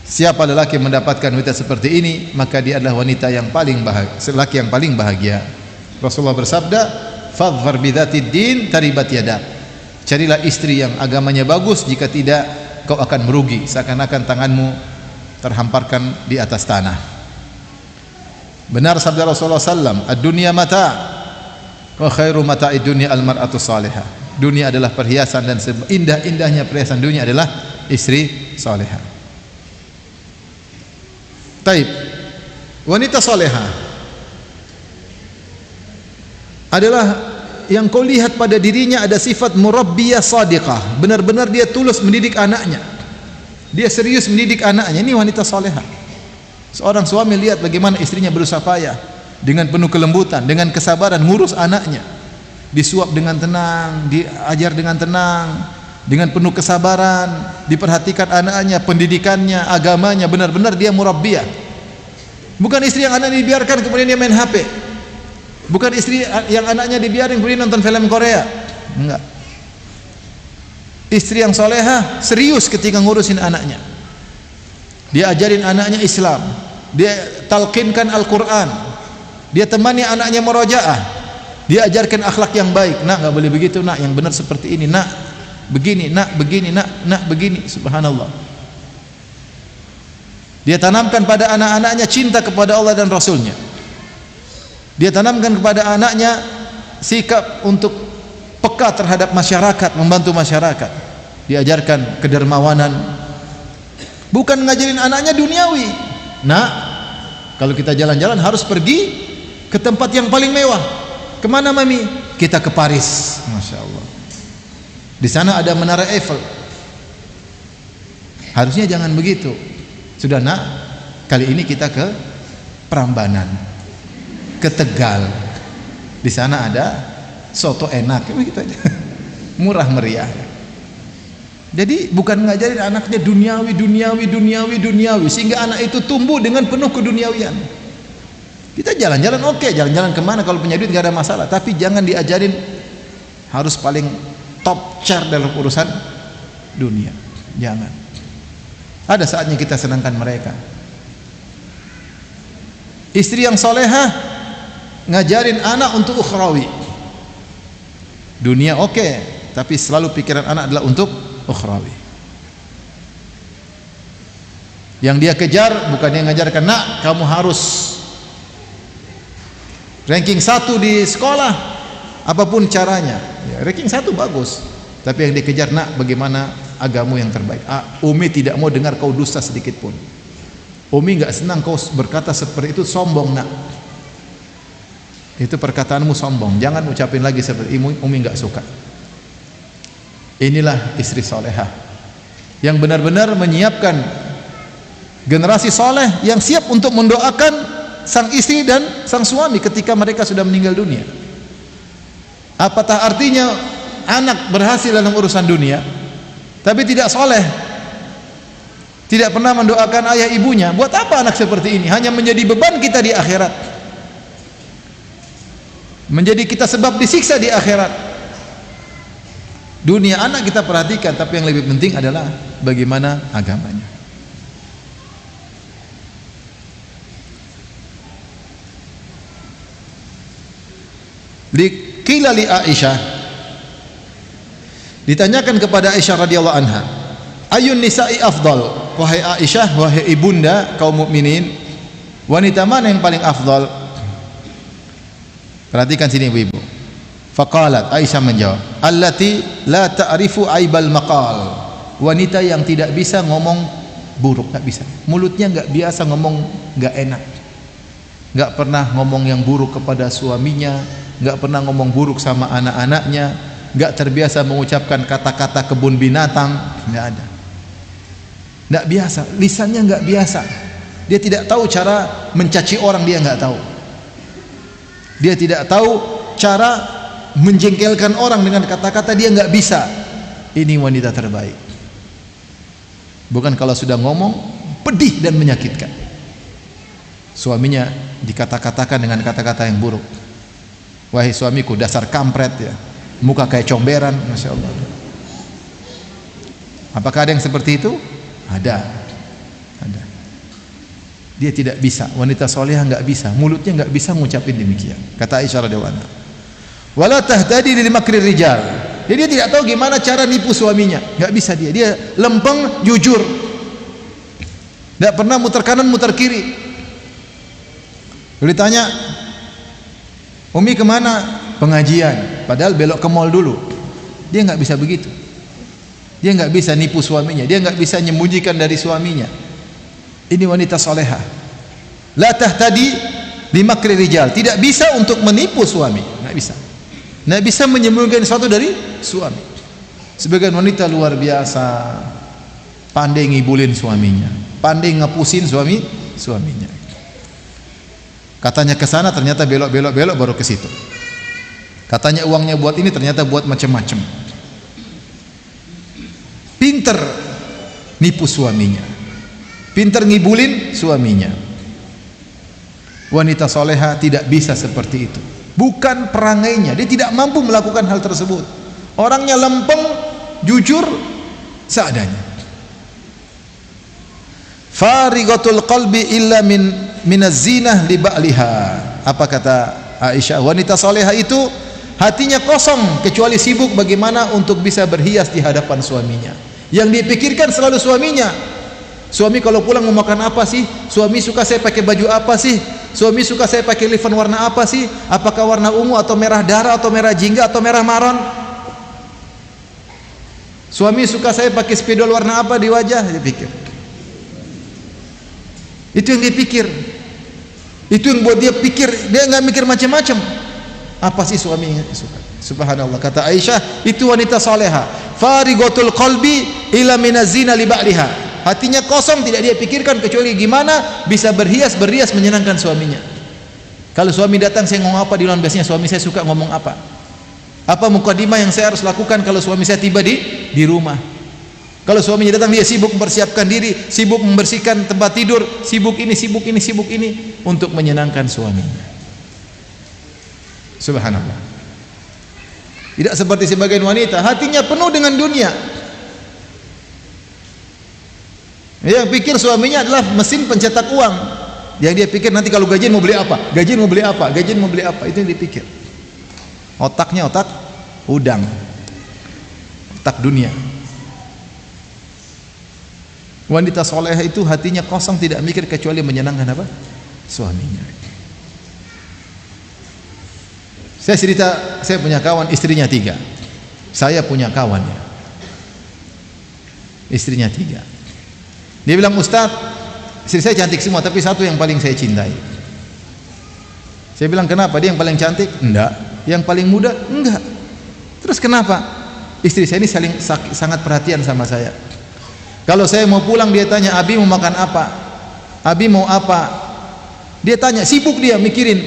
siapa lelaki yang mendapatkan wanita seperti ini, maka dia adalah wanita yang paling bahagia, lelaki yang paling bahagia. Rasulullah bersabda, "Fadhfar bidzatid din taribat yadak." Carilah istri yang agamanya bagus, jika tidak kau akan merugi, seakan-akan tanganmu terhamparkan di atas tanah. Benar sabda Rasulullah sallam, "Ad-dunya mata' wa khairu mata'id dunya al-mar'atu salihah." Dunia adalah perhiasan, dan indah-indahnya perhiasan dunia adalah istri salihah. Taib. Wanita salihah adalah yang kau lihat pada dirinya ada sifat murabbiyah shadiqah. Benar-benar dia tulus mendidik anaknya. Dia serius mendidik anaknya. Ini wanita salihah. Seorang suami lihat bagaimana istrinya berusaha payah dengan penuh kelembutan, dengan kesabaran ngurus anaknya. Disuap dengan tenang, diajar dengan tenang, dengan penuh kesabaran, diperhatikan anaknya, pendidikannya, agamanya, benar-benar dia murabbiyah. Bukan istri yang anaknya dibiarkan kemudian dia main HP. Bukan istri yang anaknya dibiarin kemudian nonton film Korea. Enggak. Istri yang solehah serius ketika ngurusin anaknya. Dia ajarin anaknya Islam, dia talqinkan Al-Quran, dia temani anaknya murojaah, dia ajarkan akhlak yang baik. Nak, nggak boleh begitu nak, yang benar seperti ini nak, begini nak, begini nak begini. Subhanallah. Dia tanamkan pada anak-anaknya cinta kepada Allah dan Rasulnya. Dia tanamkan kepada anaknya sikap untuk peka terhadap masyarakat, membantu masyarakat. Diajarkan kedermawanan. Bukan ngajarin anaknya duniawi. Nah, kalau kita jalan-jalan harus pergi ke tempat yang paling mewah. Kemana mami? Kita ke Paris. Masya Allah. Di sana ada Menara Eiffel. Harusnya jangan begitu. Sudah nak, kali ini kita ke Prambanan, ke Tegal. Di sana ada soto enak, begitu aja. Murah meriah. Jadi bukan ngajarin anaknya duniawi sehingga anak itu tumbuh dengan penuh keduniawian. Kita jalan-jalan oke, jalan-jalan kemana kalau punya duit nggak ada masalah, tapi jangan diajarin harus paling top chair dalam urusan dunia. Jangan. Ada saatnya kita senangkan mereka. Istri yang solehah ngajarin anak untuk ukhrawi. Dunia oke, tapi selalu pikiran anak adalah untuk ukhrawi. Yang dia kejar bukan dia ngajarkan, nak kamu harus ranking 1 di sekolah apapun caranya. Ya, ranking 1 bagus, tapi yang dikejar, nak bagaimana agamu yang terbaik. Umi tidak mau dengar kau dusta sedikit pun. Umi enggak senang kau berkata seperti itu, sombong nak. Itu perkataanmu sombong, jangan ucapin lagi seperti itu, Umi enggak suka. Inilah istri solehah yang benar-benar menyiapkan generasi soleh yang siap untuk mendoakan sang istri dan sang suami ketika mereka sudah meninggal dunia. Apatah artinya anak berhasil dalam urusan dunia tapi tidak soleh, tidak pernah mendoakan ayah ibunya? Buat apa anak seperti ini? Hanya menjadi beban kita di akhirat, menjadi kita sebab disiksa di akhirat. Dunia anak kita perhatikan, tapi yang lebih penting adalah bagaimana agamanya. Qila li Aisyah, ditanyakan kepada Aisyah radhiyallahu anha, ayun nisa'i afdal, wahai Aisyah, wahai ibunda kaum mukminin, wanita mana yang paling afdal? Perhatikan sini ibu-ibu. Faqalat, Aisyah menjawab, allati la ta'rifu aibal maqal, wanita yang tidak bisa ngomong buruk, nggak bisa. Mulutnya nggak biasa ngomong nggak enak, nggak pernah ngomong yang buruk kepada suaminya, nggak pernah ngomong buruk sama anak-anaknya, nggak terbiasa mengucapkan kata-kata kebun binatang, nggak ada. Nggak biasa, lisannya nggak biasa. Dia tidak tahu cara mencaci orang, dia nggak tahu. Dia tidak tahu cara menjengkelkan orang dengan kata-kata, dia nggak bisa. Ini wanita terbaik. Bukan kalau sudah ngomong pedih dan menyakitkan. Suaminya dikata-katakan dengan kata-kata yang buruk. Wahai suamiku, dasar kampret ya, muka kayak comberan, masya Allah. Apakah ada yang seperti itu? Ada. Dia tidak bisa, wanita solehah nggak bisa, mulutnya nggak bisa ngucapin demikian. Kata Aisyah radhiyallahu anha, wala tahtadi lil makri rijal. Jadi dia tidak tahu gimana cara nipu suaminya, nggak bisa dia. Dia lempeng, jujur, nggak pernah muter kanan muter kiri. Lalu ditanya, Umi kemana? Pengajian. Padahal belok ke mall dulu. Dia nggak bisa begitu. Dia nggak bisa nipu suaminya. Dia nggak bisa menyembunyikan dari suaminya. Ini wanita solehah. La tahtadi li makri rijal. Tidak bisa untuk menipu suami. Nggak bisa. Nggak bisa menyembunyikan sesuatu dari suami. Sebagian wanita luar biasa, pandai ngibulin suaminya, pandai ngepusin suaminya. Katanya ke sana, ternyata belok baru ke situ. Katanya uangnya buat ini, ternyata buat macam-macam. Pinter nipu suaminya, pinter ngibulin suaminya. Wanita soleha tidak bisa seperti itu. Bukan perangainya, dia tidak mampu melakukan hal tersebut. Orangnya lempeng, jujur, seadanya. Farigatul qalbi illa minaz zinah li ba'liha. Apa kata Aisyah? Wanita soleha itu hatinya kosong kecuali sibuk bagaimana untuk bisa berhias di hadapan suaminya. Yang dipikirkan selalu suaminya. Suami kalau pulang mau makan apa sih? Suami suka saya pakai baju apa sih? Suami suka saya pakai livan warna apa sih? Apakah warna ungu atau merah darah atau merah jingga atau merah maron? Suami suka saya pakai spidol warna apa di wajah? Dia pikir. Itu yang dipikir. Itu yang buat dia pikir, dia nggak mikir macam-macam. Apa sih suaminya suka? Subhanallah, kata Aisyah, itu wanita soleha. Farigatul qalbi ila minazina li ba'liha. Hatinya kosong, tidak dia pikirkan kecuali gimana bisa berhias menyenangkan suaminya. Kalau suami datang, saya ngomong apa di luar, biasanya suami saya suka ngomong apa? Apa mukadimah yang saya harus lakukan kalau suami saya tiba di rumah? Kalau suaminya datang, dia sibuk mempersiapkan diri, sibuk membersihkan tempat tidur, sibuk ini untuk menyenangkan suaminya. Subhanallah. Tidak seperti sebagian wanita, hatinya penuh dengan dunia. Yang pikir suaminya adalah mesin pencetak uang. Yang dia pikir nanti kalau gajian mau beli apa, gajian mau beli apa, itu yang dipikir. Otaknya otak udang, otak dunia. Wanita solehah itu hatinya kosong, tidak mikir kecuali menyenangkan apa? Suaminya. Saya cerita, saya punya kawan istrinya 3. Saya punya kawan ya, istrinya 3. Dia bilang, Ustaz, istri saya cantik semua, tapi satu yang paling saya cintai. Saya bilang, kenapa? Dia yang paling cantik? Enggak. Yang paling muda? Enggak. Terus kenapa? Istri saya ini sangat perhatian sama saya. Kalau saya mau pulang, dia tanya, Abi mau makan apa? Abi mau apa? Dia tanya, sibuk dia mikirin.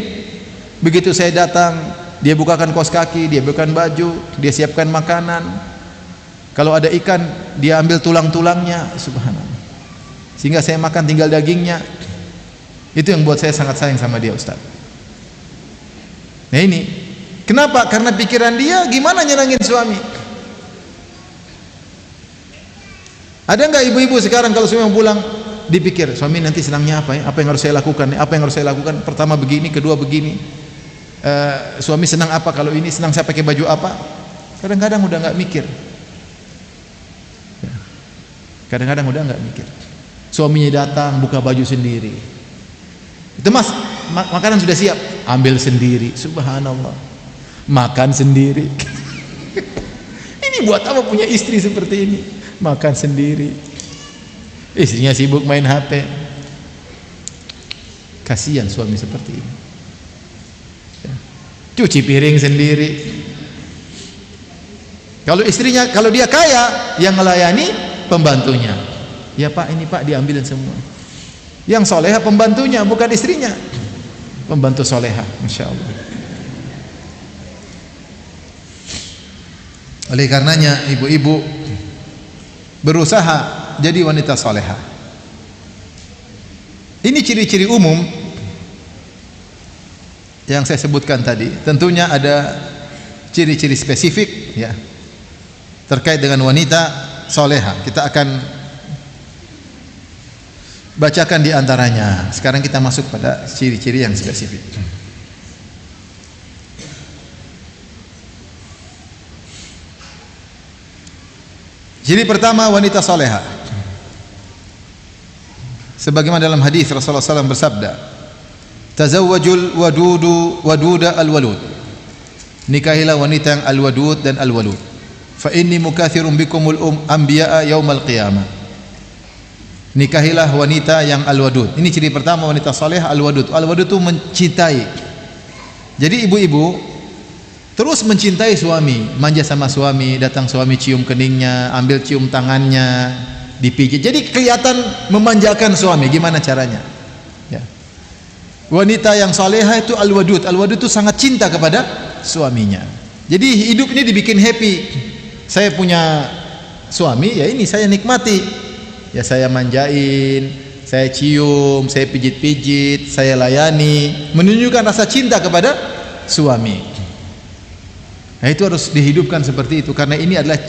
Begitu saya datang, dia bukakan kaos kaki, dia bukakan baju, dia siapkan makanan. Kalau ada ikan, dia ambil tulang-tulangnya. Subhanallah. Sehingga saya makan tinggal dagingnya. Itu yang buat saya sangat sayang sama dia, Ustaz. Nah ini, kenapa? Karena pikiran dia gimana nyenangin suami. Ada enggak ibu-ibu sekarang kalau suami pulang dipikir, suami nanti senangnya apa ya? Apa yang harus saya lakukan? Apa yang harus saya lakukan? Pertama begini, kedua begini. Suami senang apa kalau ini? Senang saya pakai baju apa? Kadang-kadang udah enggak mikir. Kadang-kadang udah enggak mikir. Suaminya datang buka baju sendiri. Itu Mas, makanan sudah siap, ambil sendiri. Subhanallah. Makan sendiri. Ini buat apa punya istri seperti ini? Makan sendiri. istrinya sibuk main HP. Kasihan suami seperti ini. Ya. Cuci piring sendiri. Kalau istrinya, kalau dia kaya, yang melayani pembantunya. Ya Pak, ini Pak diambilin semua. Yang soleha pembantunya, bukan istrinya. Pembantu soleha, Masya Allah. Oleh karenanya ibu-ibu berusaha jadi wanita soleha. Ini ciri-ciri umum yang saya sebutkan tadi. Tentunya ada ciri-ciri spesifik ya terkait dengan wanita soleha. Kita akan bacakan di antaranya. Sekarang kita masuk pada ciri-ciri yang spesifik. Ciri pertama wanita soleha. Sebagaimana dalam hadis Rasulullah SAW bersabda, "Tazawwajul waduda al-walud." Nikahilah wanita yang al-wadud dan al-walud. Fa inni mukatsirun bikumul anbiya'a yaumal qiyamah. Nikahilah wanita yang al-wadud. Ini ciri pertama wanita soleha, al-wadud. Al-wadud itu mencintai. Jadi ibu-ibu terus mencintai suami, manja sama suami, datang suami cium keningnya, ambil cium tangannya, dipijit. Jadi kelihatan memanjakan suami. Gimana caranya? Ya. Wanita yang soleha itu al-wadud. Al-wadud itu sangat cinta kepada suaminya. Jadi hidup ini dibikin happy. Saya punya suami, ya ini saya nikmati. Ya saya manjain, saya cium, saya pijit-pijit, saya layani, menunjukkan rasa cinta kepada suami. Nah itu harus dihidupkan seperti itu, karena ini adalah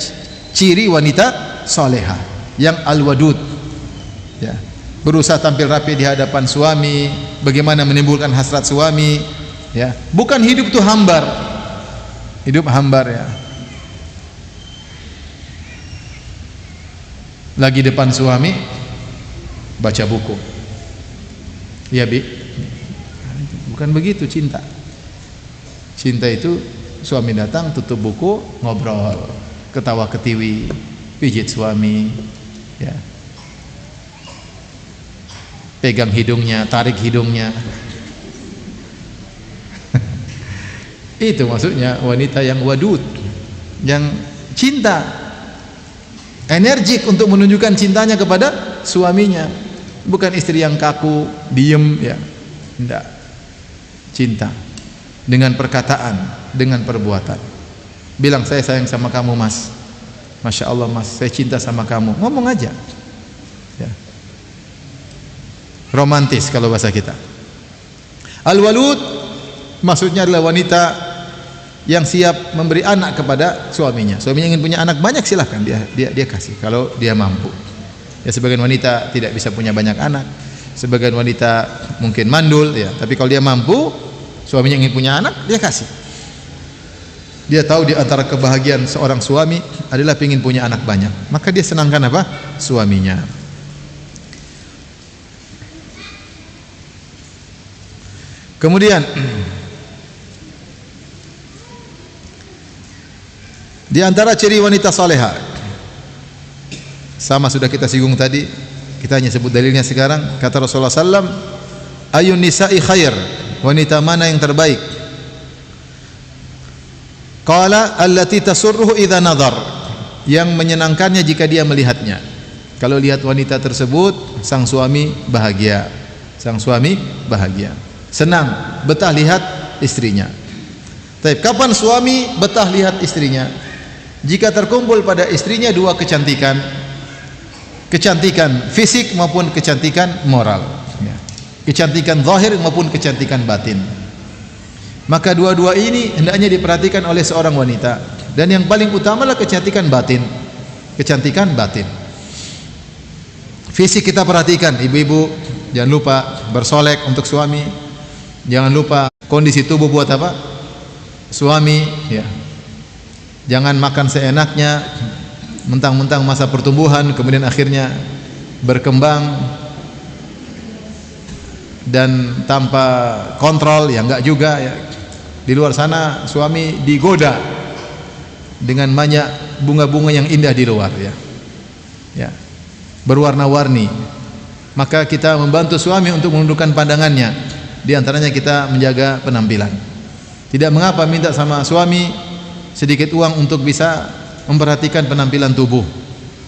ciri wanita soleha yang al-wadud ya. Berusaha tampil rapi di hadapan suami, bagaimana menimbulkan hasrat suami ya. Bukan hidup itu hambar, hidup hambar ya. Lagi depan suami baca buku ya Bi, bukan begitu cinta. Cinta itu suami datang, tutup buku, ngobrol, ketawa ketiwi, pijit suami, ya, pegang hidungnya, tarik hidungnya. Itu maksudnya wanita yang wadud, yang cinta, energik untuk menunjukkan cintanya kepada suaminya, bukan istri yang kaku, diem, ya, tidak. Cinta dengan perkataan, dengan perbuatan. Bilang saya sayang sama kamu Mas, Masya Allah Mas, saya cinta sama kamu. Ngomong aja ya. Romantis kalau bahasa kita. Al-walud maksudnya adalah wanita yang siap memberi anak kepada suaminya. Suaminya ingin punya anak banyak, silahkan dia kasih kalau dia mampu. Ya sebagian wanita tidak bisa punya banyak anak, sebagian wanita mungkin mandul ya, tapi kalau dia mampu, suaminya ingin punya anak, dia kasih. Dia tahu di antara kebahagiaan seorang suami adalah ingin punya anak banyak, maka dia senangkan apa? Suaminya. Kemudian di antara ciri wanita soleha, sama sudah kita singgung tadi, kita hanya sebut dalilnya sekarang. Kata Rasulullah SAW, ayun nisa'i khair, wanita mana yang terbaik? Qala allati tasurruhu idza nadhar, yang menyenangkannya jika dia melihatnya. Kalau lihat wanita tersebut, sang suami bahagia, sang suami bahagia, senang, betah lihat istrinya. Tapi kapan suami betah lihat istrinya? Jika terkumpul pada istrinya dua kecantikan, kecantikan fisik maupun kecantikan moral, kecantikan zahir maupun kecantikan batin. Maka dua-dua ini hendaknya diperhatikan oleh seorang wanita, dan yang paling utama adalah kecantikan batin. Kecantikan batin. Fisik kita perhatikan, ibu-ibu jangan lupa bersolek untuk suami. Jangan lupa kondisi tubuh buat apa? Suami, ya. Jangan makan seenaknya, mentang-mentang masa pertumbuhan kemudian akhirnya berkembang dan tanpa kontrol, ya enggak juga ya. Di luar sana suami digoda dengan banyak bunga-bunga yang indah di luar ya. Ya. berwarna-warni, maka kita membantu suami untuk menundukkan pandangannya. Di antaranya kita menjaga penampilan. Tidak mengapa minta sama suami sedikit uang untuk bisa memperhatikan penampilan tubuh.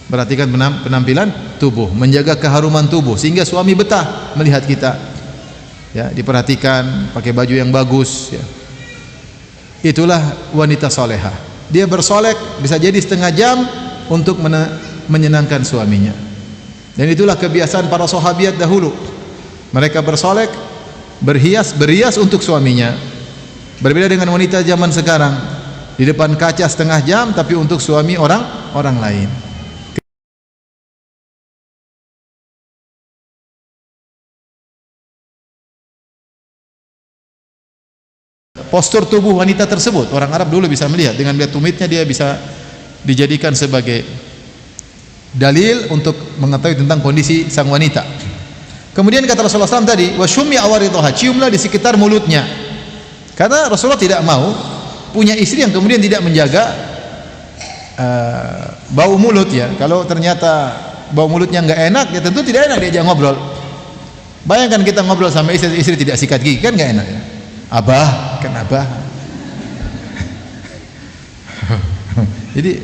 Perhatikan penampilan tubuh, menjaga keharuman tubuh sehingga suami betah melihat kita. Ya, diperhatikan, pakai baju yang bagus, ya. Itulah wanita solehah. Dia bersolek bisa jadi setengah jam untuk menyenangkan suaminya. Dan itulah kebiasaan para sahabiat dahulu. Mereka bersolek, berias untuk suaminya. Berbeda dengan wanita zaman sekarang, di depan kaca setengah jam tapi untuk suami orang lain. Postur tubuh wanita tersebut, orang Arab dulu bisa melihat, dengan melihat tumitnya dia bisa dijadikan sebagai dalil untuk mengetahui tentang kondisi sang wanita. Kemudian kata Rasulullah SAW tadi, wa syummi awaridhaha, ciumlah di sekitar mulutnya. Karena Rasulullah tidak mau punya istri yang kemudian tidak menjaga bau mulut, ya. Kalau ternyata bau mulutnya enggak enak, ya tentu tidak enak diajak ngobrol. Bayangkan kita ngobrol sama istri tidak sikat gigi, kan enggak enak, ya. Abah, kan abah. Jadi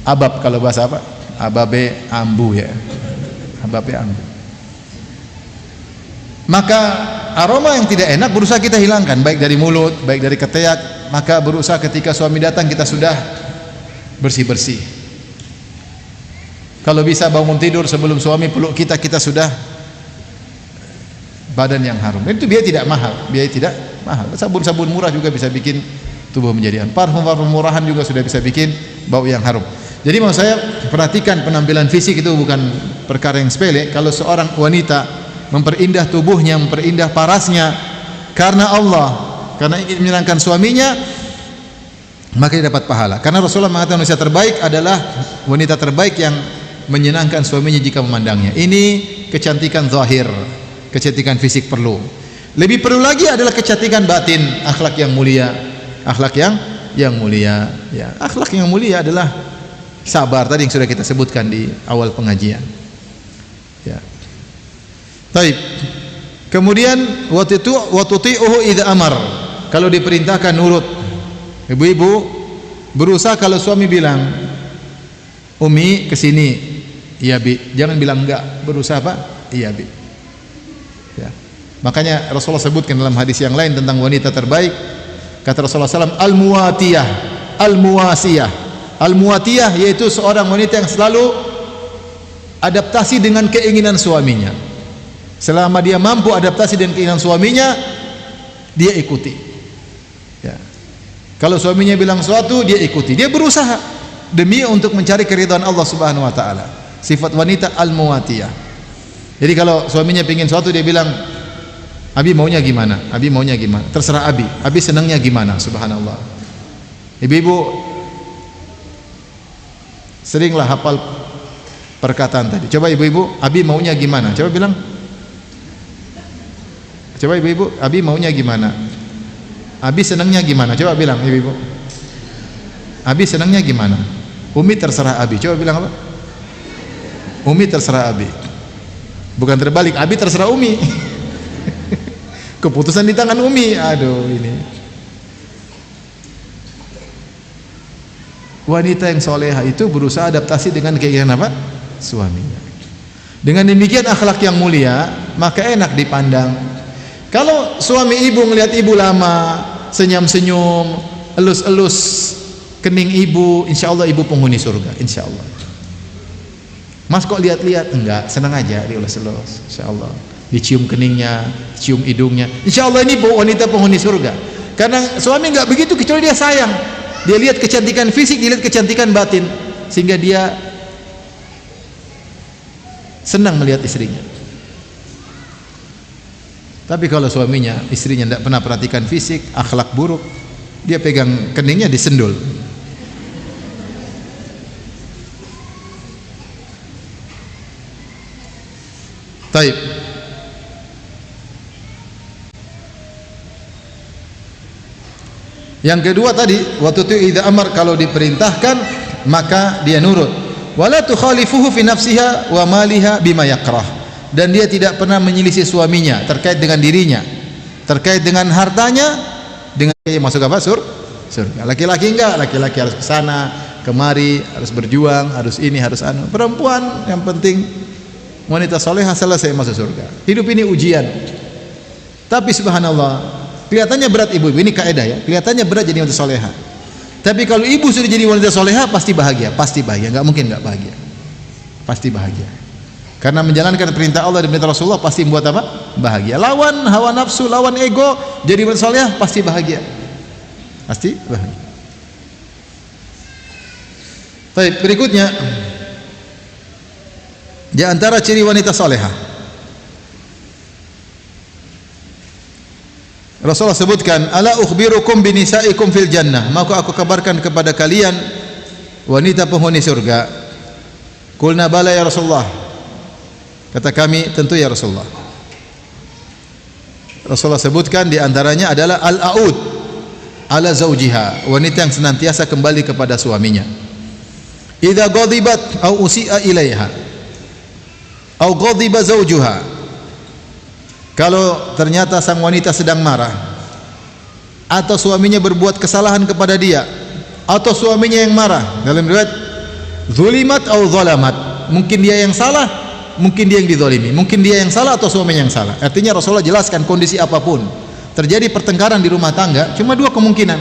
abab kalau bahasa apa? Ababe ambu, ya. Ababe ambu. Maka aroma yang tidak enak berusaha kita hilangkan, baik dari mulut, baik dari ketiak. Maka berusaha ketika suami datang kita sudah bersih-bersih. Kalau bisa bangun tidur sebelum suami peluk kita, kita sudah badan yang harum. Itu biaya tidak mahal, biaya tidak mahal. Sabun-sabun murah juga bisa bikin tubuh menjadi harum. Parfum-parfum murahan juga sudah bisa bikin bau yang harum. Jadi mau saya perhatikan penampilan fisik itu bukan perkara yang sepele. Kalau seorang wanita memperindah tubuhnya, memperindah parasnya karena Allah, karena ingin menyenangkan suaminya, maka dia dapat pahala. Karena Rasulullah mengatakan wanita terbaik adalah wanita terbaik yang menyenangkan suaminya jika memandangnya. Ini kecantikan zahir, kecantikan fisik perlu. Lebih perlu lagi adalah kecantikan batin, akhlak yang mulia. Akhlak yang mulia, ya. Akhlak yang mulia adalah sabar tadi yang sudah kita sebutkan di awal pengajian. Ya. Baik. Kemudian wa tuti'uhu idza amar. Kalau diperintahkan nurut. Ibu-ibu berusaha kalau suami bilang, "Umi kesini." Iya, Bi. Jangan bilang enggak. Berusaha apa? Iya, Bi. Ya. Makanya Rasulullah sebutkan dalam hadis yang lain tentang wanita terbaik, kata Rasulullah SAW, al-muwatiyah, al-muwasiyah. Al-muwatiyah yaitu seorang wanita yang selalu adaptasi dengan keinginan suaminya. Selama dia mampu adaptasi dengan keinginan suaminya, dia ikuti. Ya. Kalau suaminya bilang sesuatu, dia ikuti. Dia berusaha demi untuk mencari keridhaan Allah Subhanahu wa taala. Sifat wanita al-muwatiyah. Jadi kalau suaminya pingin sesuatu, dia bilang, "Abi maunya gimana? Abi maunya gimana? Terserah Abi. Abi senangnya gimana?" Subhanallah. Ibu-ibu seringlah hafal perkataan tadi. Coba ibu-ibu, Abi maunya gimana? Coba bilang. Coba ibu-ibu, Abi maunya gimana? Abi senangnya gimana? Coba bilang ibu-ibu. Abi senangnya gimana? Umi terserah Abi. Coba bilang apa? Umi terserah Abi. Bukan terbalik, Abi terserah Umi. Keputusan di tangan Umi. Aduh, ini wanita yang soleha itu berusaha adaptasi dengan keinginan apa? Suaminya. Dengan demikian akhlak yang mulia, maka enak dipandang. Kalau suami ibu melihat ibu lama, senyum-senyum, elus-elus kening ibu, insya Allah ibu penghuni surga, insya Allah. Mas kok lihat-lihat? Enggak, senang aja dielus-elus, insya Allah. Dicium keningnya, cium hidungnya, insya Allah ini wanita penghuni surga. Karena suami enggak begitu, kecuali dia sayang. Dia lihat kecantikan fisik, dia lihat kecantikan batin, sehingga dia senang melihat istrinya. Tapi kalau suaminya, istrinya tidak pernah perhatikan fisik, akhlak buruk, dia pegang keningnya disendul. Taib. Yang kedua tadi, waktu itu idza amar, kalau diperintahkan maka dia nurut. Wala tukhalifuhu fi nafsiha wa maliha bima yakrah. Dan dia tidak pernah menyelisih suaminya terkait dengan dirinya, terkait dengan hartanya, dengan masuk apa? Surga. Laki-laki enggak, laki-laki harus ke sana, kemari, harus berjuang, harus ini, harus anu. Perempuan yang penting wanita solehah selesai masuk surga. Hidup ini ujian. Tapi subhanallah, kelihatannya berat ibu-ibu, ini kaidah ya. Kelihatannya berat jadi wanita solehah. Tapi kalau ibu sudah jadi wanita solehah pasti bahagia, enggak mungkin enggak bahagia. Pasti bahagia. Karena menjalankan perintah Allah dan perintah Rasulullah pasti membuat apa? Bahagia. Lawan hawa nafsu, lawan ego, jadi wanita solehah pasti bahagia. Pasti bahagia. Baik, berikutnya di antara ciri wanita solehah, Rasulullah sebutkan, ala ukhbirukum binisaikum fil jannah, maka aku kabarkan kepada kalian wanita penghuni surga. Qulna bala ya Rasulullah, kata kami tentu ya Rasulullah. Rasulullah sebutkan di antaranya adalah al-aud ala zaujiha, wanita yang senantiasa kembali kepada suaminya. Idza ghadibat au usi'a ilaiha au ghadiba zaujuha, kalau ternyata sang wanita sedang marah atau suaminya berbuat kesalahan kepada dia atau suaminya yang marah, dalam riwayat zulimat au zalamat, mungkin dia yang salah, mungkin dia yang dizalimi, mungkin dia yang salah atau suaminya yang salah. Artinya Rasulullah jelaskan kondisi apapun terjadi pertengkaran di rumah tangga, cuma dua kemungkinan.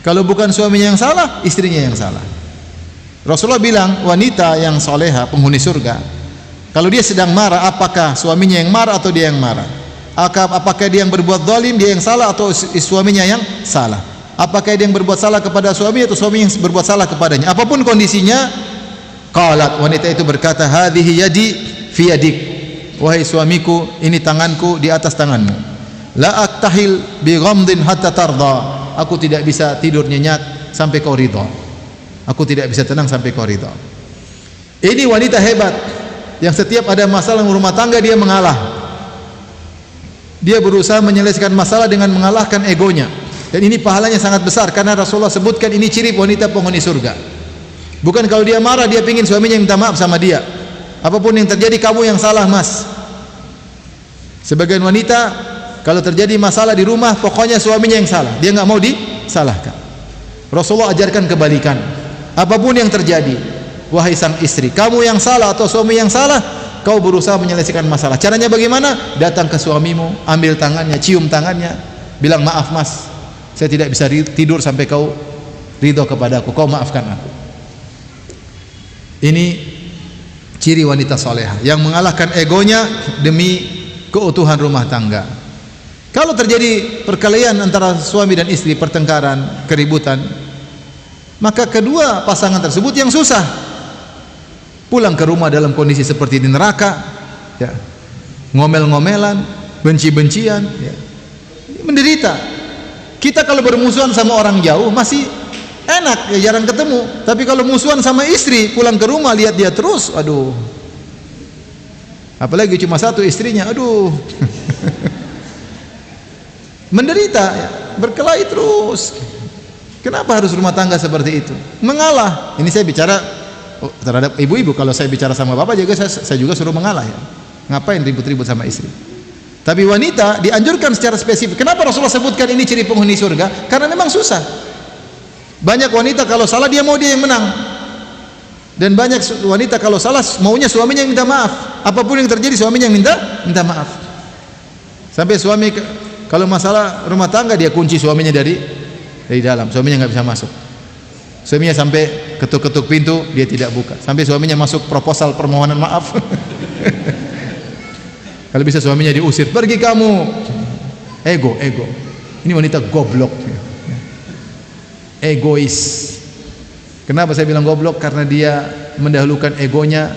Kalau bukan suaminya yang salah, istrinya yang salah. Rasulullah bilang wanita yang soleha penghuni surga, kalau dia sedang marah, apakah suaminya yang marah atau dia yang marah? Apakah dia yang berbuat zalim, dia yang salah, atau suaminya yang salah? Apakah dia yang berbuat salah kepada suami atau suami yang berbuat salah kepadanya? Apapun kondisinya, qalat, wanita itu berkata, hadhihi yadi fi yadik, wahai suamiku, ini tanganku di atas tanganmu. La aktahil bi ghamdin hatta tarda, aku tidak bisa tidur nyenyak sampai kau ridha. Aku tidak bisa tenang sampai kau ridha. Ini wanita hebat yang setiap ada masalah rumah tangga dia mengalah. Dia berusaha menyelesaikan masalah dengan mengalahkan egonya. Dan ini pahalanya sangat besar karena Rasulullah sebutkan ini ciri wanita penghuni surga. Bukan kalau dia marah dia pingin suaminya minta maaf sama dia. Apapun yang terjadi kamu yang salah, Mas. Sebagian wanita kalau terjadi masalah di rumah pokoknya suaminya yang salah, dia enggak mau disalahkan. Rasulullah ajarkan kebalikan. Apapun yang terjadi, wahai sang istri, kamu yang salah atau suami yang salah, kau berusaha menyelesaikan masalah. Caranya bagaimana? Datang ke suamimu, ambil tangannya, cium tangannya, bilang, maaf Mas, saya tidak bisa tidur sampai kau ridho kepadaku, kau maafkan aku. Ini ciri wanita soleha yang mengalahkan egonya demi keutuhan rumah tangga. Kalau terjadi perkelahian antara suami dan istri, pertengkaran, keributan, maka kedua pasangan tersebut yang susah pulang ke rumah dalam kondisi seperti di neraka, ya, ngomel-ngomelan, benci-bencian, ya, menderita. Kita kalau bermusuhan sama orang jauh masih enak, ya, jarang ketemu. Tapi kalau musuhan sama istri, pulang ke rumah lihat dia terus, aduh. Apalagi cuma satu istrinya, aduh. Menderita, ya, berkelahi terus. Kenapa harus rumah tangga seperti itu? Mengalah. Ini saya bicara terhadap ibu-ibu. Kalau saya bicara sama bapak juga saya juga suruh mengalah, ya. Ngapain ribut-ribut sama istri? Tapi wanita dianjurkan secara spesifik. Kenapa Rasulullah sebutkan ini ciri penghuni surga? Karena memang susah. Banyak wanita kalau salah dia mau dia yang menang. Dan banyak wanita kalau salah maunya suaminya yang minta maaf. Apapun yang terjadi suaminya yang minta maaf. Sampai suami kalau masalah rumah tangga dia kunci suaminya dari dalam, suaminya nggak bisa masuk. Suaminya sampai ketuk-ketuk pintu dia tidak buka. Sampai suaminya masuk proposal permohonan maaf. Kalau bisa suaminya diusir, pergi kamu. Ego. Ini wanita goblok. Egois. Kenapa saya bilang goblok? Karena dia mendahulukan egonya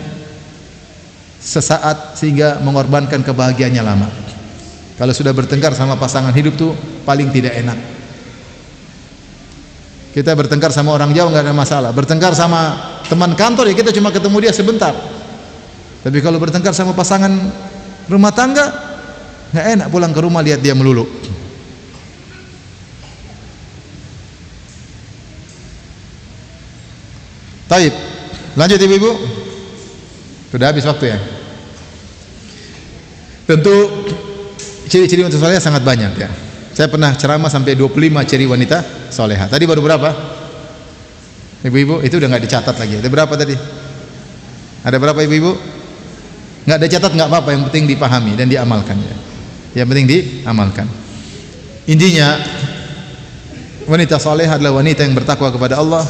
sesaat sehingga mengorbankan kebahagiaannya lama. Kalau sudah bertengkar sama pasangan hidup tuh paling tidak enak. Kita bertengkar sama orang jauh nggak ada masalah. Bertengkar sama teman kantor ya kita cuma ketemu dia sebentar. Tapi kalau bertengkar sama pasangan rumah tangga nggak enak, pulang ke rumah lihat dia melulu. Taib. Lanjut ibu-ibu. Sudah habis waktu ya. Tentu ciri-ciri wanita solehah sangat banyak ya. Saya pernah ceramah sampai 25 ciri wanita solehah. Tadi baru berapa? Ibu-ibu, itu udah nggak dicatat lagi. Ada berapa tadi? Ada berapa ibu-ibu? Nggak ada catat nggak apa-apa, yang penting dipahami dan diamalkan ya. Yang penting diamalkan. Intinya wanita solehah adalah wanita yang bertakwa kepada Allah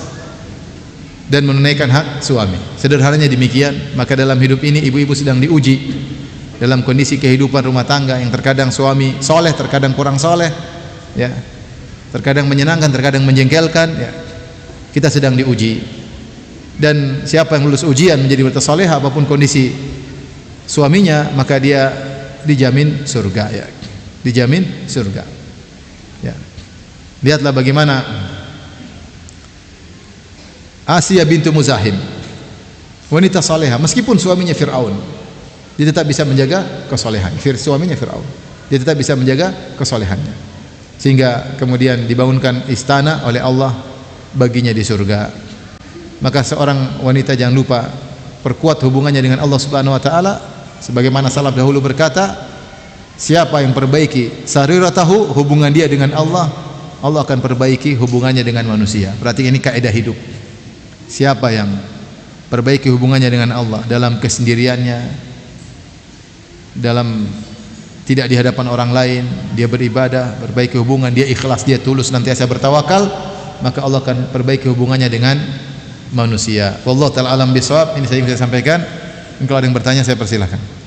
dan menunaikan hak suami. Sederhananya demikian. Maka dalam hidup ini ibu-ibu sedang diuji dalam kondisi kehidupan rumah tangga yang terkadang suami soleh, terkadang kurang soleh, ya, terkadang menyenangkan, terkadang menjengkelkan, ya. Kita sedang diuji. Dan siapa yang lulus ujian menjadi wanita solehah apapun kondisi suaminya, maka dia dijamin surga, ya. Dijamin surga. Ya. Lihatlah bagaimana Asia bintu Muzahim, wanita solehah, meskipun suaminya Fir'aun, dia tetap bisa menjaga kesolehan. Suaminya Fir'aun, dia tetap bisa menjaga kesolehannya, sehingga kemudian dibangunkan istana oleh Allah baginya di surga. Maka seorang wanita jangan lupa perkuat hubungannya dengan Allah Subhanahu wa taala, sebagaimana salaf dahulu berkata, siapa yang perbaiki sariratahu, hubungan dia dengan Allah, Allah akan perbaiki hubungannya dengan manusia. Berarti ini kaidah hidup. Siapa yang perbaiki hubungannya dengan Allah dalam kesendiriannya, dalam tidak di hadapan orang lain, dia beribadah, perbaiki hubungan, dia ikhlas, dia tulus, nantiasa bertawakal, maka Allah akan perbaiki hubungannya dengan manusia. Wallahu ta'ala alam bisawab. Ini saya ingin sampaikan. Kalau ada yang bertanya saya persilahkan.